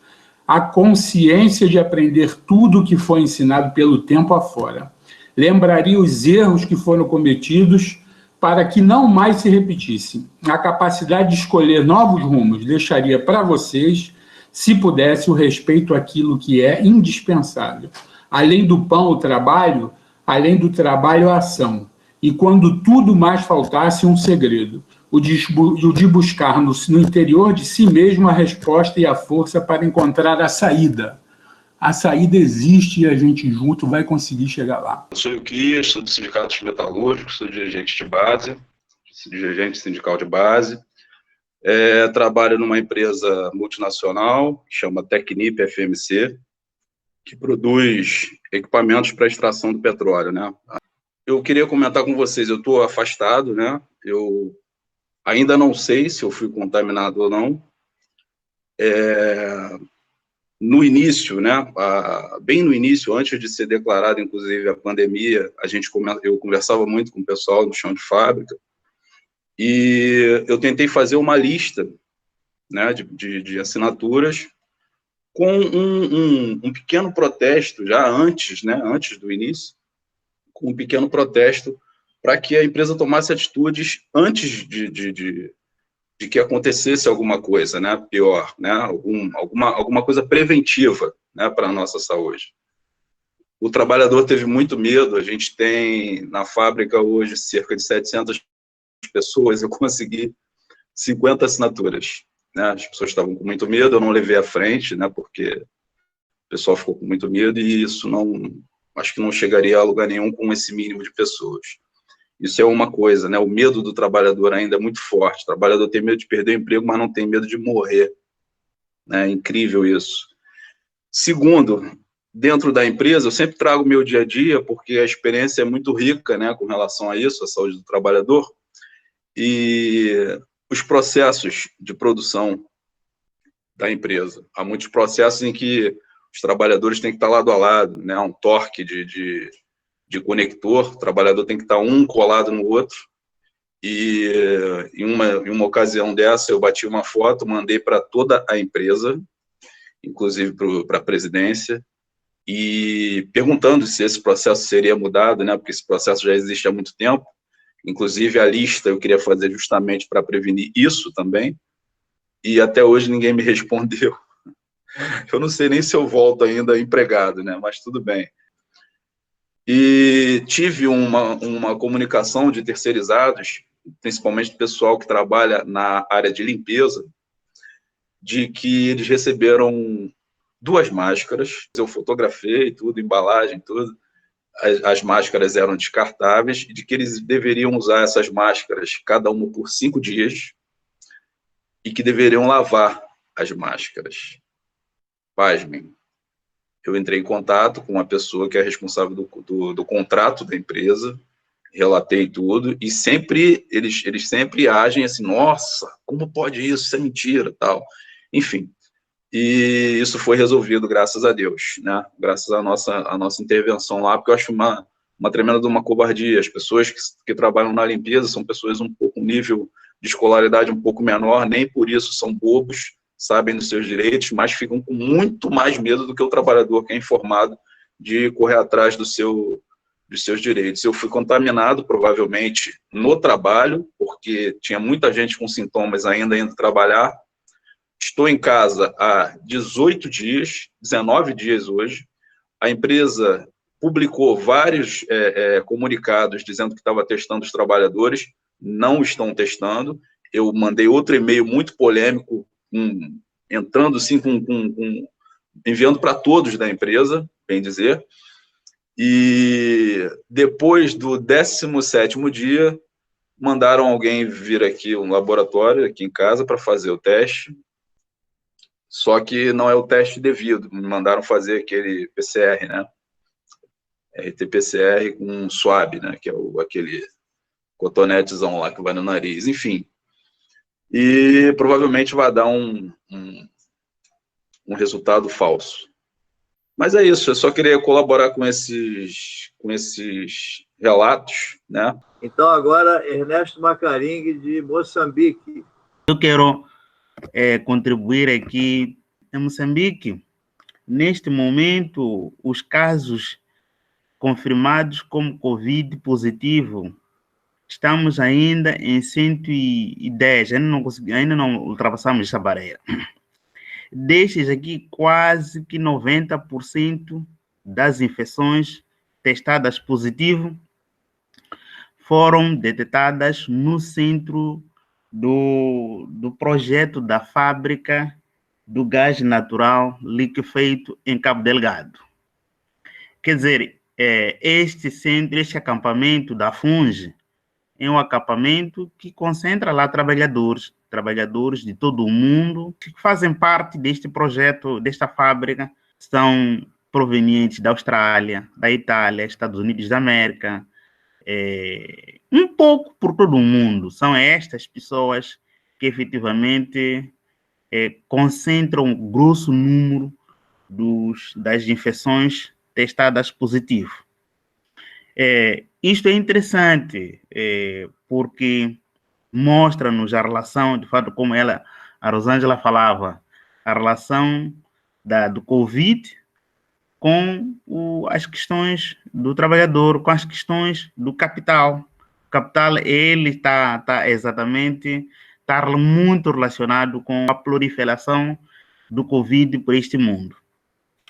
a consciência de aprender tudo o que foi ensinado pelo tempo afora. Lembraria os erros que foram cometidos para que não mais se repetissem. A capacidade de escolher novos rumos deixaria para vocês, se pudesse, o respeito àquilo que é indispensável. Além do pão, o trabalho, além do trabalho, a ação. E quando tudo mais faltasse, um segredo, o de buscar no interior de si mesmo a resposta e a força para encontrar a saída. A saída existe e a gente junto vai conseguir chegar lá. Eu sou o Kias, sou do Sindicato dos Metalúrgicos, sou dirigente de base, dirigente sindical de base. Trabalho numa empresa multinacional, que chama Tecnip FMC, que produz equipamentos para extração do petróleo, né? Eu queria comentar com vocês, eu estou afastado, né? Eu ainda não sei se eu fui contaminado ou não. No início, né? Bem no início, antes de ser declarada, inclusive, a pandemia, eu conversava muito com o pessoal do chão de fábrica e eu tentei fazer uma lista, né, de assinaturas com um pequeno protesto, já antes, né, antes do início, com um pequeno protesto para que a empresa tomasse atitudes antes de que acontecesse alguma coisa, né, pior, né, alguma coisa preventiva, né, para a nossa saúde. O trabalhador teve muito medo, a gente tem na fábrica hoje cerca de 700 pessoas, eu consegui 50 assinaturas, né, as pessoas estavam com muito medo, eu não levei à frente, né, porque o pessoal ficou com muito medo e isso acho que não chegaria a lugar nenhum com esse mínimo de pessoas. Isso é uma coisa, né? O medo do trabalhador ainda é muito forte. O trabalhador tem medo de perder o emprego, mas não tem medo de morrer. É incrível isso. Segundo, dentro da empresa, eu sempre trago o meu dia a dia, porque a experiência é muito rica, né, com relação a isso, a saúde do trabalhador, e os processos de produção da empresa. Há muitos processos em que os trabalhadores têm que estar lado a lado, né? Um torque de conector, o trabalhador tem que estar um colado no outro, e em uma ocasião dessa eu bati uma foto, mandei para toda a empresa, inclusive para a presidência, e perguntando se esse processo seria mudado, né, porque esse processo já existe há muito tempo, inclusive a lista eu queria fazer justamente para prevenir isso também, e até hoje ninguém me respondeu. Eu não sei nem se eu volto ainda empregado, né, mas tudo bem. E tive uma comunicação de terceirizados, principalmente do pessoal que trabalha na área de limpeza, de que eles receberam 2 máscaras, eu fotografei tudo, embalagem, tudo, as máscaras eram descartáveis, e de que eles deveriam usar essas máscaras, cada uma por 5 dias, e que deveriam lavar as máscaras. Pasmem. Eu entrei em contato com uma pessoa que é responsável do contrato da empresa, relatei tudo, e sempre eles sempre agem assim, nossa, como pode isso? Isso é mentira, tal. Enfim, e isso foi resolvido, graças a Deus, né? Graças à nossa intervenção lá, porque eu acho uma tremenda de uma covardia. As pessoas que trabalham na limpeza são pessoas com um nível de escolaridade um pouco menor, nem por isso são bobos, sabem dos seus direitos, mas ficam com muito mais medo do que o trabalhador que é informado de correr atrás dos seus direitos. Eu fui contaminado, provavelmente, no trabalho, porque tinha muita gente com sintomas ainda indo trabalhar. Estou em casa há 18 dias, 19 dias hoje. A empresa publicou vários comunicados dizendo que estava testando os trabalhadores, não estão testando. Eu mandei outro e-mail muito polêmico, entrando assim, enviando para todos da empresa, bem dizer, e depois do 17º dia, mandaram alguém vir aqui, um laboratório aqui em casa, para fazer o teste, só que não é o teste devido. Me mandaram fazer aquele PCR, né? RT-PCR com swab, né? Que é aquele cotonetezão lá que vai no nariz, enfim. E provavelmente vai dar um resultado falso. Mas é isso, eu só queria colaborar com esses relatos, né? Então, agora, Ernesto Macaringue, de Moçambique. Eu quero contribuir aqui em Moçambique. Neste momento, os casos confirmados como Covid positivo, estamos ainda em 110, ainda não ultrapassamos essa barreira. Destes aqui, quase que 90% das infecções testadas positivo foram detectadas no centro do projeto da fábrica do gás natural liquefeito em Cabo Delgado. Quer dizer, este centro, este acampamento da FUNGE, é um acampamento que concentra lá trabalhadores de todo o mundo que fazem parte deste projeto, desta fábrica, são provenientes da Austrália, da Itália, Estados Unidos da América, um pouco por todo o mundo. São estas pessoas que efetivamente concentram um grosso número das infecções testadas positivo. Isto é interessante, porque mostra-nos a relação, de fato, como a Rosângela falava, a relação do Covid com as questões do trabalhador, com as questões do capital. O capital, ele está muito relacionado com a proliferação do Covid por este mundo.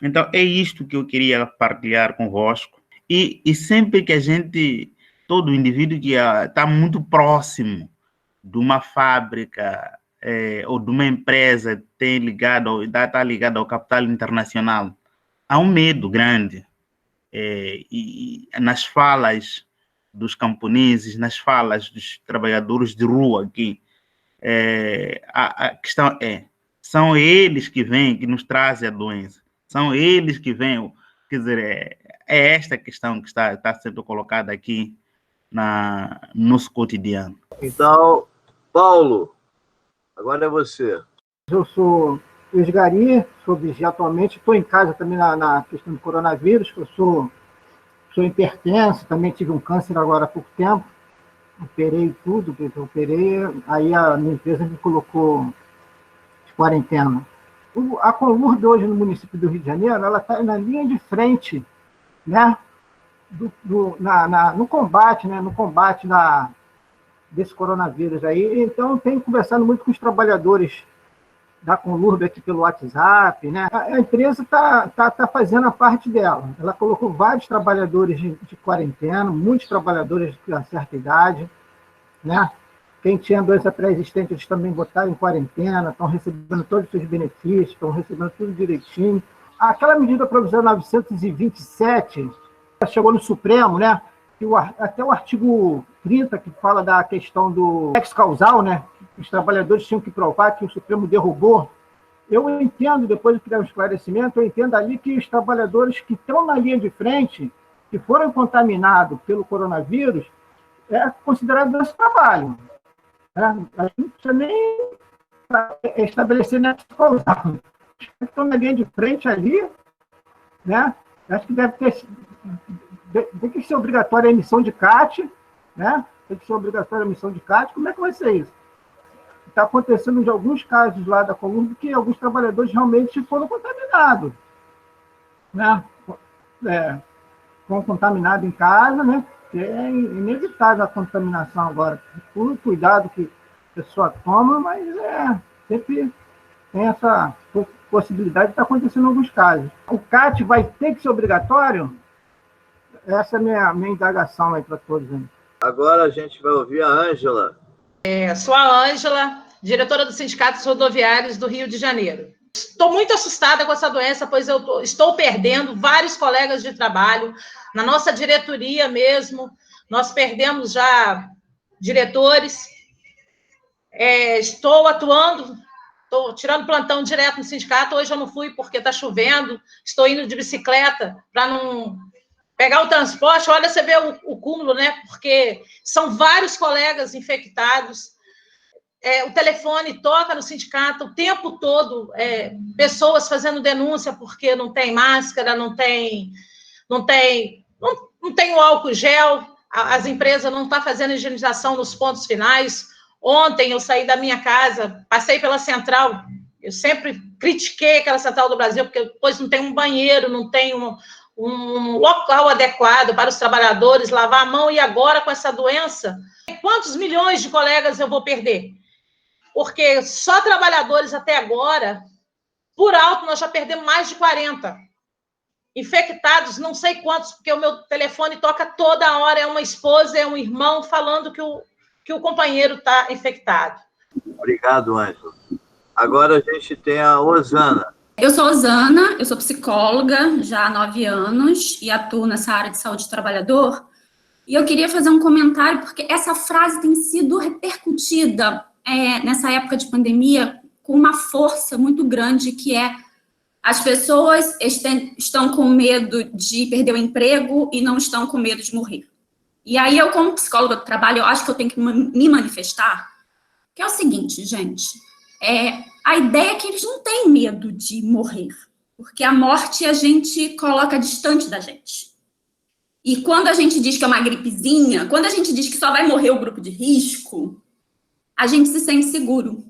Então, é isto que eu queria partilhar convosco. E sempre que todo indivíduo que está muito próximo de uma fábrica ou de uma empresa está ligado ao capital internacional, há um medo grande. E nas falas dos camponeses, nas falas dos trabalhadores de rua aqui, a questão são eles que vêm, que nos trazem a doença. São eles que vêm, quer dizer, é esta questão que está sendo colocada aqui no nosso cotidiano. Então, Paulo, agora é você. Eu sou Luiz Gari, sou vigia atualmente, estou em casa também na questão do coronavírus, eu sou hipertenso, também tive um câncer agora há pouco tempo, operei tudo, aí a minha empresa me colocou de quarentena. A Conlurb hoje no município do Rio de Janeiro, ela está na linha de frente, né, no combate, né, desse coronavírus aí. Então, tenho conversado muito com os trabalhadores da Conlurb aqui pelo WhatsApp, né? A empresa tá fazendo a parte dela. Ela colocou vários trabalhadores de quarentena, muitos trabalhadores de uma certa idade, né? Quem tinha doença pré-existente, eles também botaram em quarentena, estão recebendo todos os seus benefícios, estão recebendo tudo direitinho. Aquela medida provisória 927 chegou no Supremo, né? Até o artigo 30, que fala da questão do ex-causal, né? Os trabalhadores tinham que provar que o Supremo derrubou. Eu entendo, depois de criar um esclarecimento, eu entendo ali que os trabalhadores que estão na linha de frente, que foram contaminados pelo coronavírus, é considerado doença de trabalho. A gente não precisa nem estabelecer nexo causal. Os que estão na linha de frente ali, né? Acho que tem que ser obrigatória a emissão de CAT, né? Tem que ser obrigatória a emissão de CAT. Como é que vai ser isso? Está acontecendo de alguns casos lá da Conlurb que alguns trabalhadores realmente foram contaminados, né? Foram contaminados em casa, né? É inevitável a contaminação agora. Por cuidado que a pessoa toma, mas sempre tem essa possibilidade de estar acontecendo em alguns casos. O CAT vai ter que ser obrigatório? Essa é a minha indagação aí para todos. Hein? Agora a gente vai ouvir a Ângela. Sou a Ângela, diretora dos Sindicatos Rodoviários do Rio de Janeiro. Estou muito assustada com essa doença, pois eu estou perdendo vários colegas de trabalho. Na nossa diretoria mesmo, nós perdemos já diretores. Estou atuando estou tirando plantão direto no sindicato. Hoje eu não fui porque está chovendo, estou indo de bicicleta para não pegar o transporte. Olha, você vê o cúmulo, né? Porque são vários colegas infectados. O telefone toca no sindicato o tempo todo, pessoas fazendo denúncia porque não tem máscara, não tem o álcool gel, as empresas não estão fazendo higienização nos pontos finais. Ontem eu saí da minha casa, passei pela central, eu sempre critiquei aquela central do Brasil, porque depois não tem um banheiro, não tem um local adequado para os trabalhadores lavar a mão, e agora com essa doença, quantos milhões de colegas eu vou perder? Porque só trabalhadores até agora, por alto, nós já perdemos mais de 40. Infectados, não sei quantos, porque o meu telefone toca toda hora, é uma esposa, é um irmão falando que o companheiro está infectado. Obrigado, Ângela. Agora a gente tem a Osana. Eu sou Osana, eu sou psicóloga já há 9 anos e atuo nessa área de saúde do trabalhador. E eu queria fazer um comentário, porque essa frase tem sido repercutida nessa época de pandemia com uma força muito grande, que é: as pessoas estão com medo de perder o emprego e não estão com medo de morrer. E aí eu, como psicóloga do trabalho, eu acho que eu tenho que me manifestar, que é o seguinte, gente, a ideia é que eles não têm medo de morrer, porque a morte a gente coloca distante da gente. E quando a gente diz que é uma gripezinha, quando a gente diz que só vai morrer o grupo de risco, a gente se sente seguro.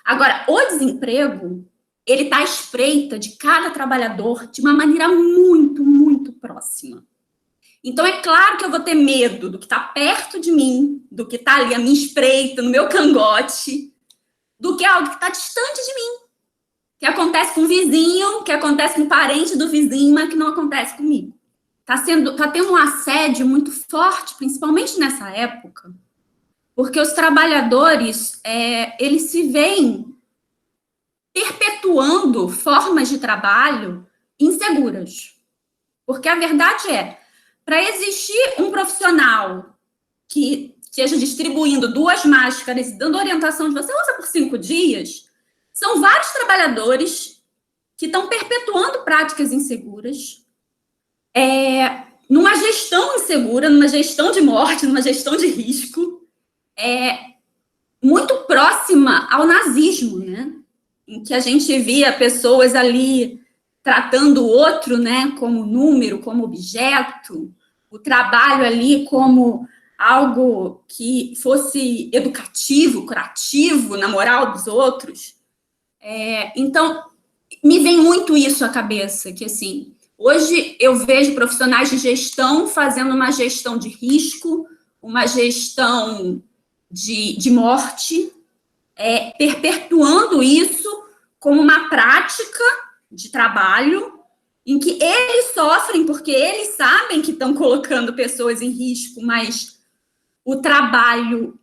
Agora, o desemprego, ele está à espreita de cada trabalhador de uma maneira muito, muito próxima. Então, é claro que eu vou ter medo do que está perto de mim, do que está ali à minha espreita, no meu cangote, do que algo que está distante de mim, que acontece com o vizinho, que acontece com o parente do vizinho, mas que não acontece comigo. Tá tendo um assédio muito forte, principalmente nessa época, porque os trabalhadores, eles se veem perpetuando formas de trabalho inseguras. Porque a verdade é, para existir um profissional que esteja distribuindo 2 máscaras e dando orientação de você usa por 5 dias, são vários trabalhadores que estão perpetuando práticas inseguras, numa gestão insegura, numa gestão de morte, numa gestão de risco, muito próxima ao nazismo, né? Em que a gente via pessoas ali tratando o outro, né, como número, como objeto, o trabalho ali como algo que fosse educativo, curativo, na moral dos outros. Então, me vem muito isso à cabeça, que assim, hoje eu vejo profissionais de gestão fazendo uma gestão de risco, uma gestão de morte, perpetuando isso como uma prática de trabalho em que eles sofrem porque eles sabem que estão colocando pessoas em risco, mas o trabalho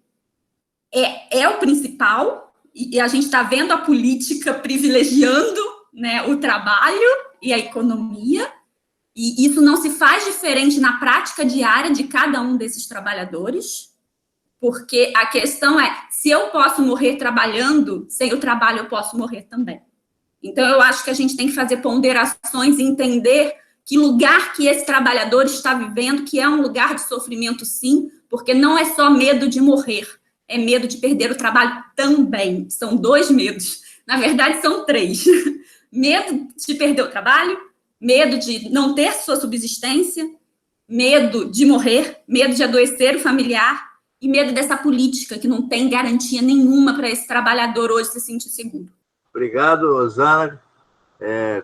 é o principal, e a gente está vendo a política privilegiando, né, o trabalho e a economia, e isso não se faz diferente na prática diária de cada um desses trabalhadores, porque a questão é, se eu posso morrer trabalhando, sem o trabalho eu posso morrer também. Então, eu acho que a gente tem que fazer ponderações e entender que lugar que esse trabalhador está vivendo, que é um lugar de sofrimento, sim, porque não é só medo de morrer, é medo de perder o trabalho também. São 2 medos. Na verdade, são 3. Medo de perder o trabalho, medo de não ter sua subsistência, medo de morrer, medo de adoecer o familiar e medo dessa política que não tem garantia nenhuma para esse trabalhador hoje se sentir seguro. Obrigado, Osana.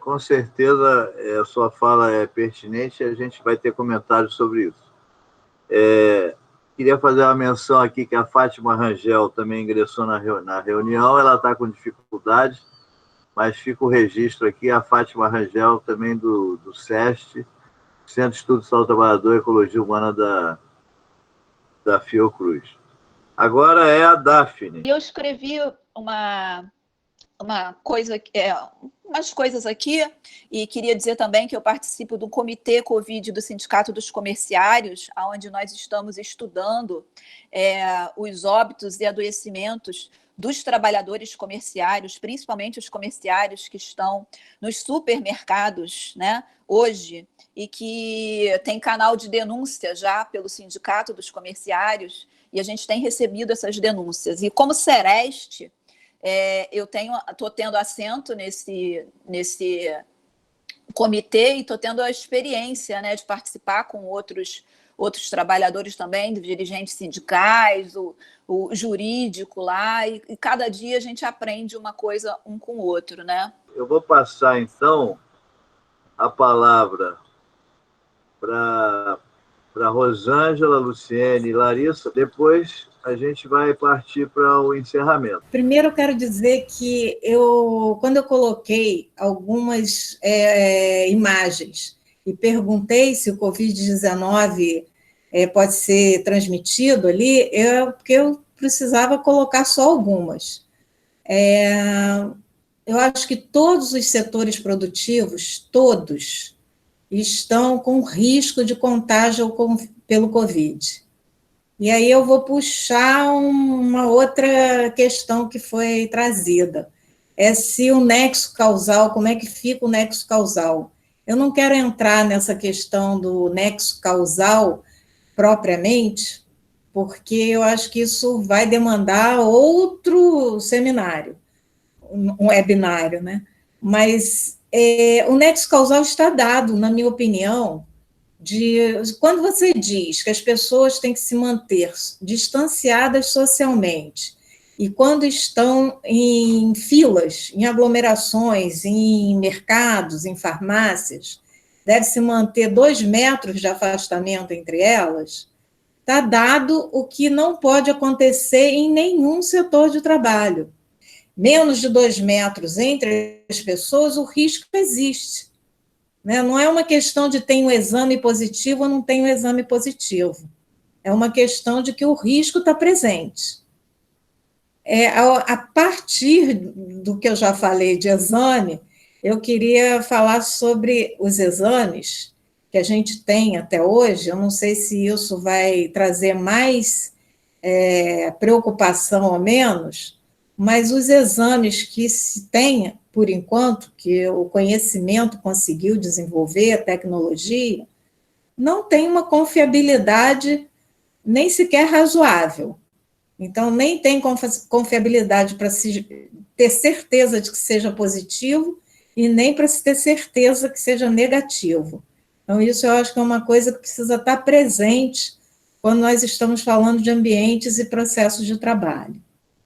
Com certeza a sua fala é pertinente e a gente vai ter comentários sobre isso. Queria fazer uma menção aqui que a Fátima Rangel também ingressou na reunião, ela está com dificuldades, mas fica o registro aqui, a Fátima Rangel também do SEST, Centro de Estudo de Saúde do Trabalhador e Ecologia Humana da Fiocruz. Agora é a Daphne. Eu escrevi uma umas coisas aqui, e queria dizer também que eu participo do Comitê Covid do Sindicato dos Comerciários, onde nós estamos estudando os óbitos e adoecimentos dos trabalhadores comerciários, principalmente os comerciários que estão nos supermercados, né, hoje, e que tem canal de denúncia já pelo Sindicato dos Comerciários, e a gente tem recebido essas denúncias. E como Sereste, eu estou tendo assento nesse comitê e estou tendo a experiência, né, de participar com outros trabalhadores também, dirigentes sindicais, o jurídico lá, e cada dia a gente aprende uma coisa um com o outro, né? Eu vou passar, então, a palavra para Rosângela, Luciene e Larissa, depois a gente vai partir para o encerramento. Primeiro, eu quero dizer que quando eu coloquei algumas imagens e perguntei se o Covid-19 pode ser transmitido ali, porque eu precisava colocar só algumas. Eu acho que todos os setores produtivos, todos, estão com risco de contágio pelo Covid. E aí eu vou puxar uma outra questão que foi trazida. Se o nexo causal, como é que fica o nexo causal? Eu não quero entrar nessa questão do nexo causal propriamente, porque eu acho que isso vai demandar outro seminário, um webinário, né? Mas o nexo causal está dado, na minha opinião, quando você diz que as pessoas têm que se manter distanciadas socialmente, e quando estão em filas, em aglomerações, em mercados, em farmácias, deve-se manter 2 metros de afastamento entre elas, está dado o que não pode acontecer em nenhum setor de trabalho. Menos de 2 metros entre as pessoas, o risco existe. Não é uma questão de tem um exame positivo ou não tem um exame positivo. É uma questão de que o risco está presente. A partir do que eu já falei de exame, eu queria falar sobre os exames que a gente tem até hoje. Eu não sei se isso vai trazer mais preocupação ou menos, mas os exames que se tem, por enquanto, que o conhecimento conseguiu desenvolver, a tecnologia, não tem uma confiabilidade nem sequer razoável. Então, nem tem confiabilidade para se ter certeza de que seja positivo e nem para se ter certeza que seja negativo. Então, isso eu acho que é uma coisa que precisa estar presente quando nós estamos falando de ambientes e processos de trabalho.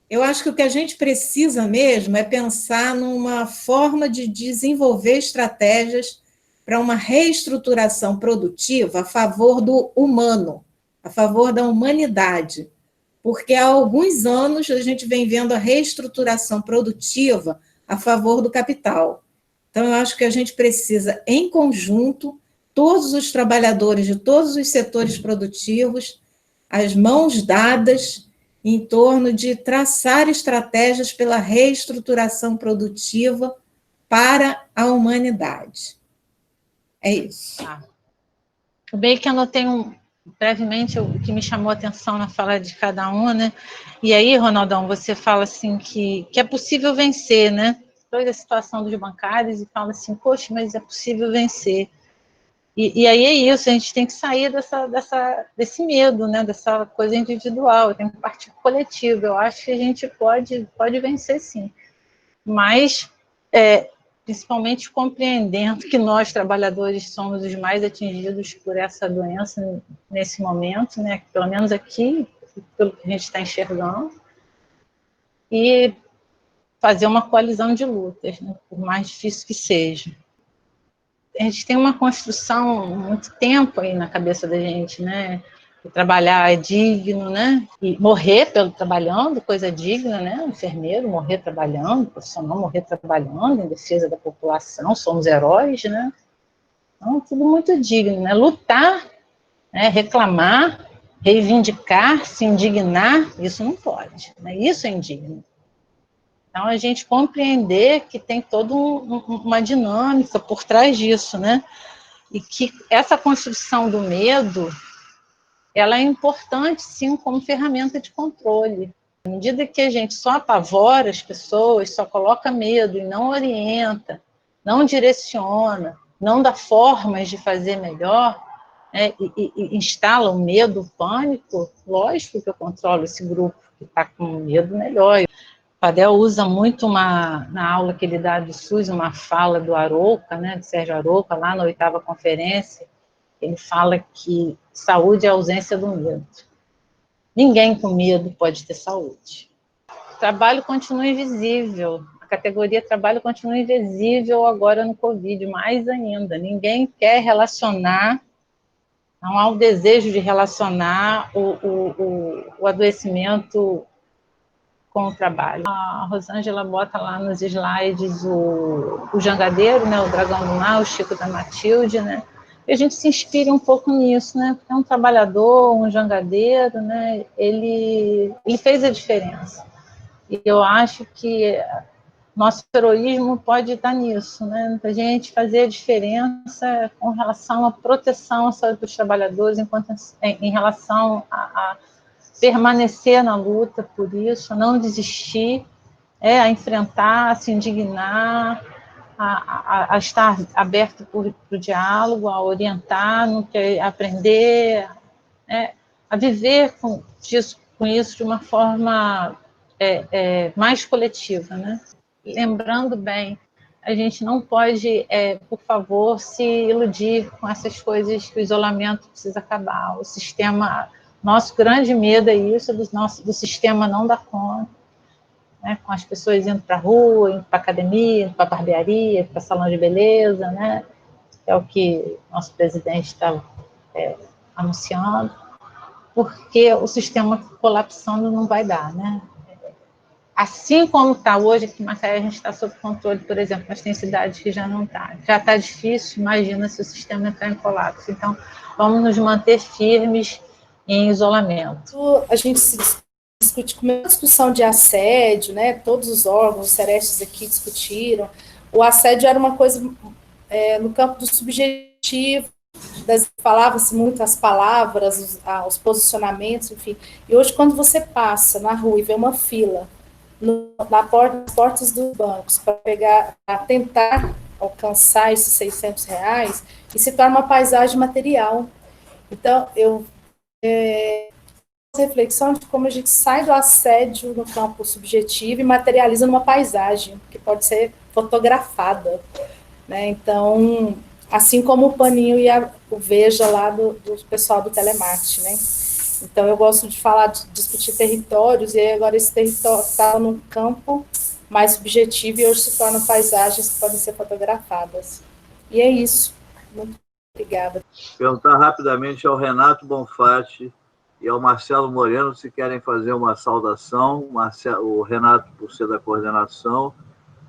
Eu acho que o que a gente precisa mesmo é pensar numa forma de desenvolver estratégias para uma reestruturação produtiva a favor do humano, a favor da humanidade, porque há alguns anos a gente vem vendo a reestruturação produtiva a favor do capital. Então, eu acho que a gente precisa, em conjunto, todos os trabalhadores de todos os setores produtivos, as mãos dadas, em torno de traçar estratégias pela reestruturação produtiva para a humanidade. É isso. Bem que anotei brevemente o que me chamou a atenção na fala de cada um, né? E aí, Ronaldão, você fala assim que é possível vencer, né? Toda a situação dos bancários e fala assim, poxa, mas é possível vencer. E aí é isso, a gente tem que sair desse medo, né, dessa coisa individual, tem que partir coletivo. Eu acho que a gente pode vencer, sim. Mas, principalmente compreendendo que nós, trabalhadores, somos os mais atingidos por essa doença nesse momento, né, pelo menos aqui, pelo que a gente está enxergando, e fazer uma coalizão de lutas, né, por mais difícil que seja. A gente tem uma construção muito tempo aí na cabeça da gente, né? E trabalhar é digno, né? E morrer trabalhando, coisa digna, né? Enfermeiro morrer trabalhando, profissional morrer trabalhando em defesa da população, somos heróis, né? Então, tudo muito digno, né? Lutar, né? Reclamar, reivindicar, se indignar, isso não pode, né? Isso é indigno. Então, a gente compreender que tem toda uma dinâmica por trás disso, né? E que essa construção do medo, ela é importante, sim, como ferramenta de controle. À medida que a gente só apavora as pessoas, só coloca medo e não orienta, não direciona, não dá formas de fazer melhor, né, e instala o medo, o pânico, lógico que eu controlo esse grupo que está com medo melhor. O Fadel usa muito na aula que ele dá do SUS, uma fala do Arouca, né, do Sérgio Arouca, lá na 8ª conferência. Ele fala que saúde é a ausência do medo. Ninguém com medo pode ter saúde. O trabalho continua invisível. A categoria trabalho continua invisível agora no Covid, mais ainda. Ninguém quer relacionar, não há um desejo de relacionar o adoecimento com o trabalho. A Rosângela bota lá nos slides o jangadeiro, né, o Dragão do Mar, o Chico da Matilde, né? E a gente se inspira um pouco nisso, né? Porque é um trabalhador, um jangadeiro, né? Ele fez a diferença. E eu acho que nosso heroísmo pode estar nisso, né? A gente fazer a diferença com relação à proteção à saúde dos trabalhadores, em relação a permanecer na luta por isso, não desistir, a enfrentar, a se indignar, a estar aberto para o diálogo, a orientar, a aprender, a viver com isso de uma forma mais coletiva, né? Lembrando bem, a gente não pode, por favor, se iludir com essas coisas que o isolamento precisa acabar. O sistema, nosso grande medo é isso, do sistema não dar conta, né, com as pessoas indo para a rua, indo para a academia, indo para a barbearia, para salão de beleza, né? É o que nosso presidente está anunciando, porque o sistema colapsando não vai dar, né? Assim como está hoje, aqui em Macaé a gente está sob controle, por exemplo, mas tem cidades que já não está. Já está difícil, imagina se o sistema entrar em colapso. Então, vamos nos manter firmes em isolamento. A gente se discute com uma discussão de assédio, né? Todos os órgãos, os Serestes aqui discutiram. O assédio era uma coisa no campo do subjetivo, falava-se muito as palavras, os posicionamentos, enfim. E hoje, quando você passa na rua e vê uma fila nas portas dos bancos para tentar alcançar esses R$600, e se torna uma paisagem material. Então, reflexão de como a gente sai do assédio no campo subjetivo e materializa numa paisagem, que pode ser fotografada, né? Então, assim como o paninho e o Veja lá do pessoal do telemarketing, né? Então, eu gosto de falar, de discutir territórios, e agora esse território está num campo mais subjetivo e hoje se tornam paisagens que podem ser fotografadas. E é isso. Muito obrigada. Perguntar rapidamente ao Renato Bonfatti e ao Marcelo Moreno se querem fazer uma saudação. O Renato, por ser da coordenação,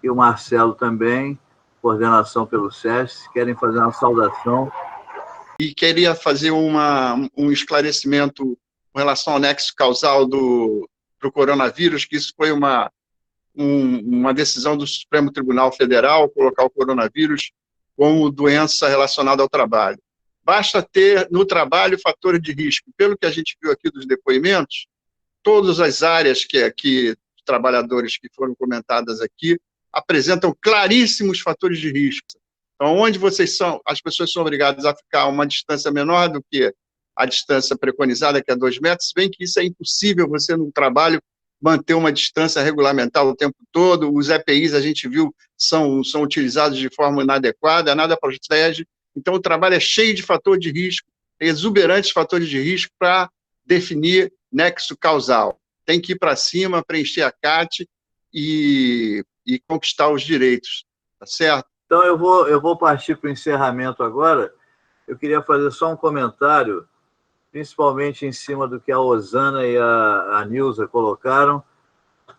e o Marcelo também, coordenação pelo SESC, se querem fazer uma saudação. E queria fazer um esclarecimento com relação ao nexo causal do coronavírus, que isso foi uma decisão do Supremo Tribunal Federal, colocar o coronavírus como doença relacionada ao trabalho. Basta ter no trabalho fatores de risco. Pelo que a gente viu aqui dos depoimentos, todas as áreas que trabalhadores que foram comentadas aqui apresentam claríssimos fatores de risco. Então, onde as pessoas são obrigadas a ficar a uma distância menor do que a distância preconizada, que é 2 metros, se bem que isso é impossível, você no trabalho manter uma distância regulamentar o tempo todo, os EPIs, a gente viu, são utilizados de forma inadequada, nada protege, então o trabalho é cheio de fator de risco, exuberantes fatores de risco para definir nexo causal. Tem que ir para cima, preencher a CAT e conquistar os direitos, tá certo? Então, eu vou partir para o encerramento agora. Eu queria fazer só um comentário, principalmente em cima do que a Osana e a Nilza colocaram,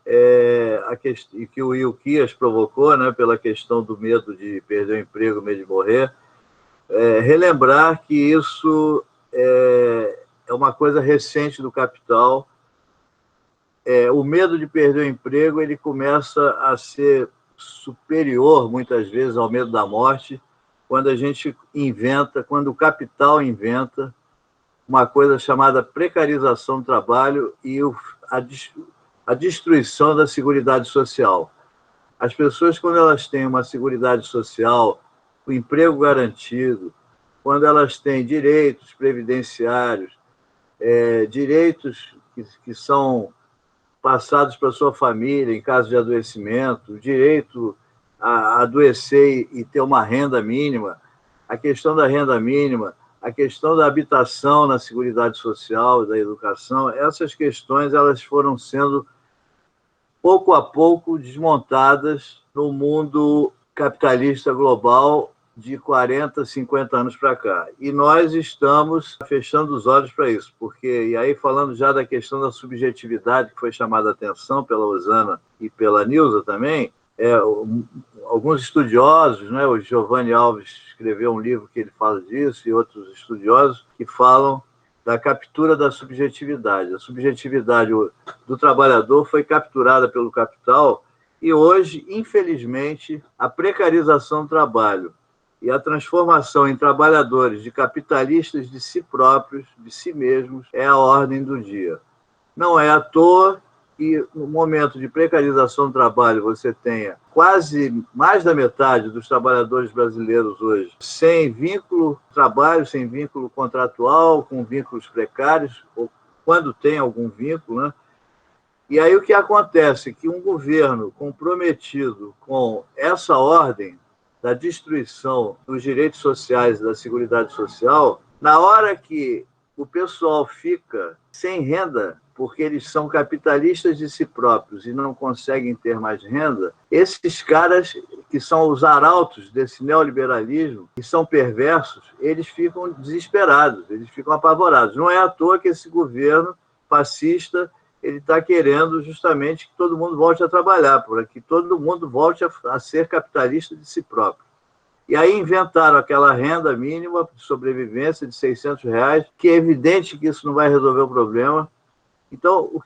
e que o Ilquias provocou, né, pela questão do medo de perder o emprego, medo de morrer. Relembrar que isso é uma coisa recente do capital, o medo de perder o emprego ele começa a ser superior, muitas vezes, ao medo da morte, quando a gente inventa, quando o capital inventa uma coisa chamada precarização do trabalho e a destruição da Seguridade Social. As pessoas, quando elas têm uma Seguridade Social, o emprego garantido, quando elas têm direitos previdenciários, direitos que são passados para a sua família em caso de adoecimento, o direito a adoecer e ter uma renda mínima, a questão da renda mínima, a questão da habitação na Seguridade Social, da educação, essas questões elas foram sendo, pouco a pouco, desmontadas no mundo capitalista global de 40, 50 anos para cá. E nós estamos fechando os olhos para isso, porque, e aí falando já da questão da subjetividade, que foi chamada a atenção pela Osana e pela Nilza também, alguns estudiosos, né, o Giovanni Alves escreveu um livro que ele fala disso, e outros estudiosos que falam da captura da subjetividade. A subjetividade do trabalhador foi capturada pelo capital e hoje, infelizmente, a precarização do trabalho e a transformação em trabalhadores de capitalistas de si próprios, de si mesmos, é a ordem do dia. Não é à toa que no momento de precarização do trabalho você tenha quase mais da metade dos trabalhadores brasileiros hoje sem vínculo trabalho, sem vínculo contratual, com vínculos precários, ou quando tem algum vínculo, né? E aí o que acontece é que um governo comprometido com essa ordem da destruição dos direitos sociais e da Seguridade Social, na hora que o pessoal fica sem renda, porque eles são capitalistas de si próprios e não conseguem ter mais renda, esses caras que são os arautos desse neoliberalismo, que são perversos, eles ficam desesperados, eles ficam apavorados. Não é à toa que esse governo fascista ele está querendo justamente que todo mundo volte a trabalhar, para que todo mundo volte a ser capitalista de si próprio. E aí inventaram aquela renda mínima de sobrevivência de R$600, que é evidente que isso não vai resolver o problema. Então,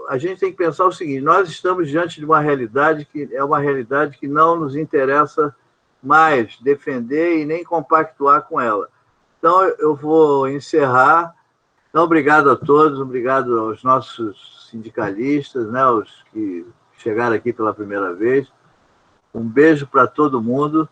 a gente tem que pensar o seguinte, nós estamos diante de uma realidade que é uma realidade que não nos interessa mais defender e nem compactuar com ela. Então, eu vou encerrar. Então, obrigado a todos, obrigado aos nossos sindicalistas, né, os que chegaram aqui pela primeira vez. Um beijo para todo mundo.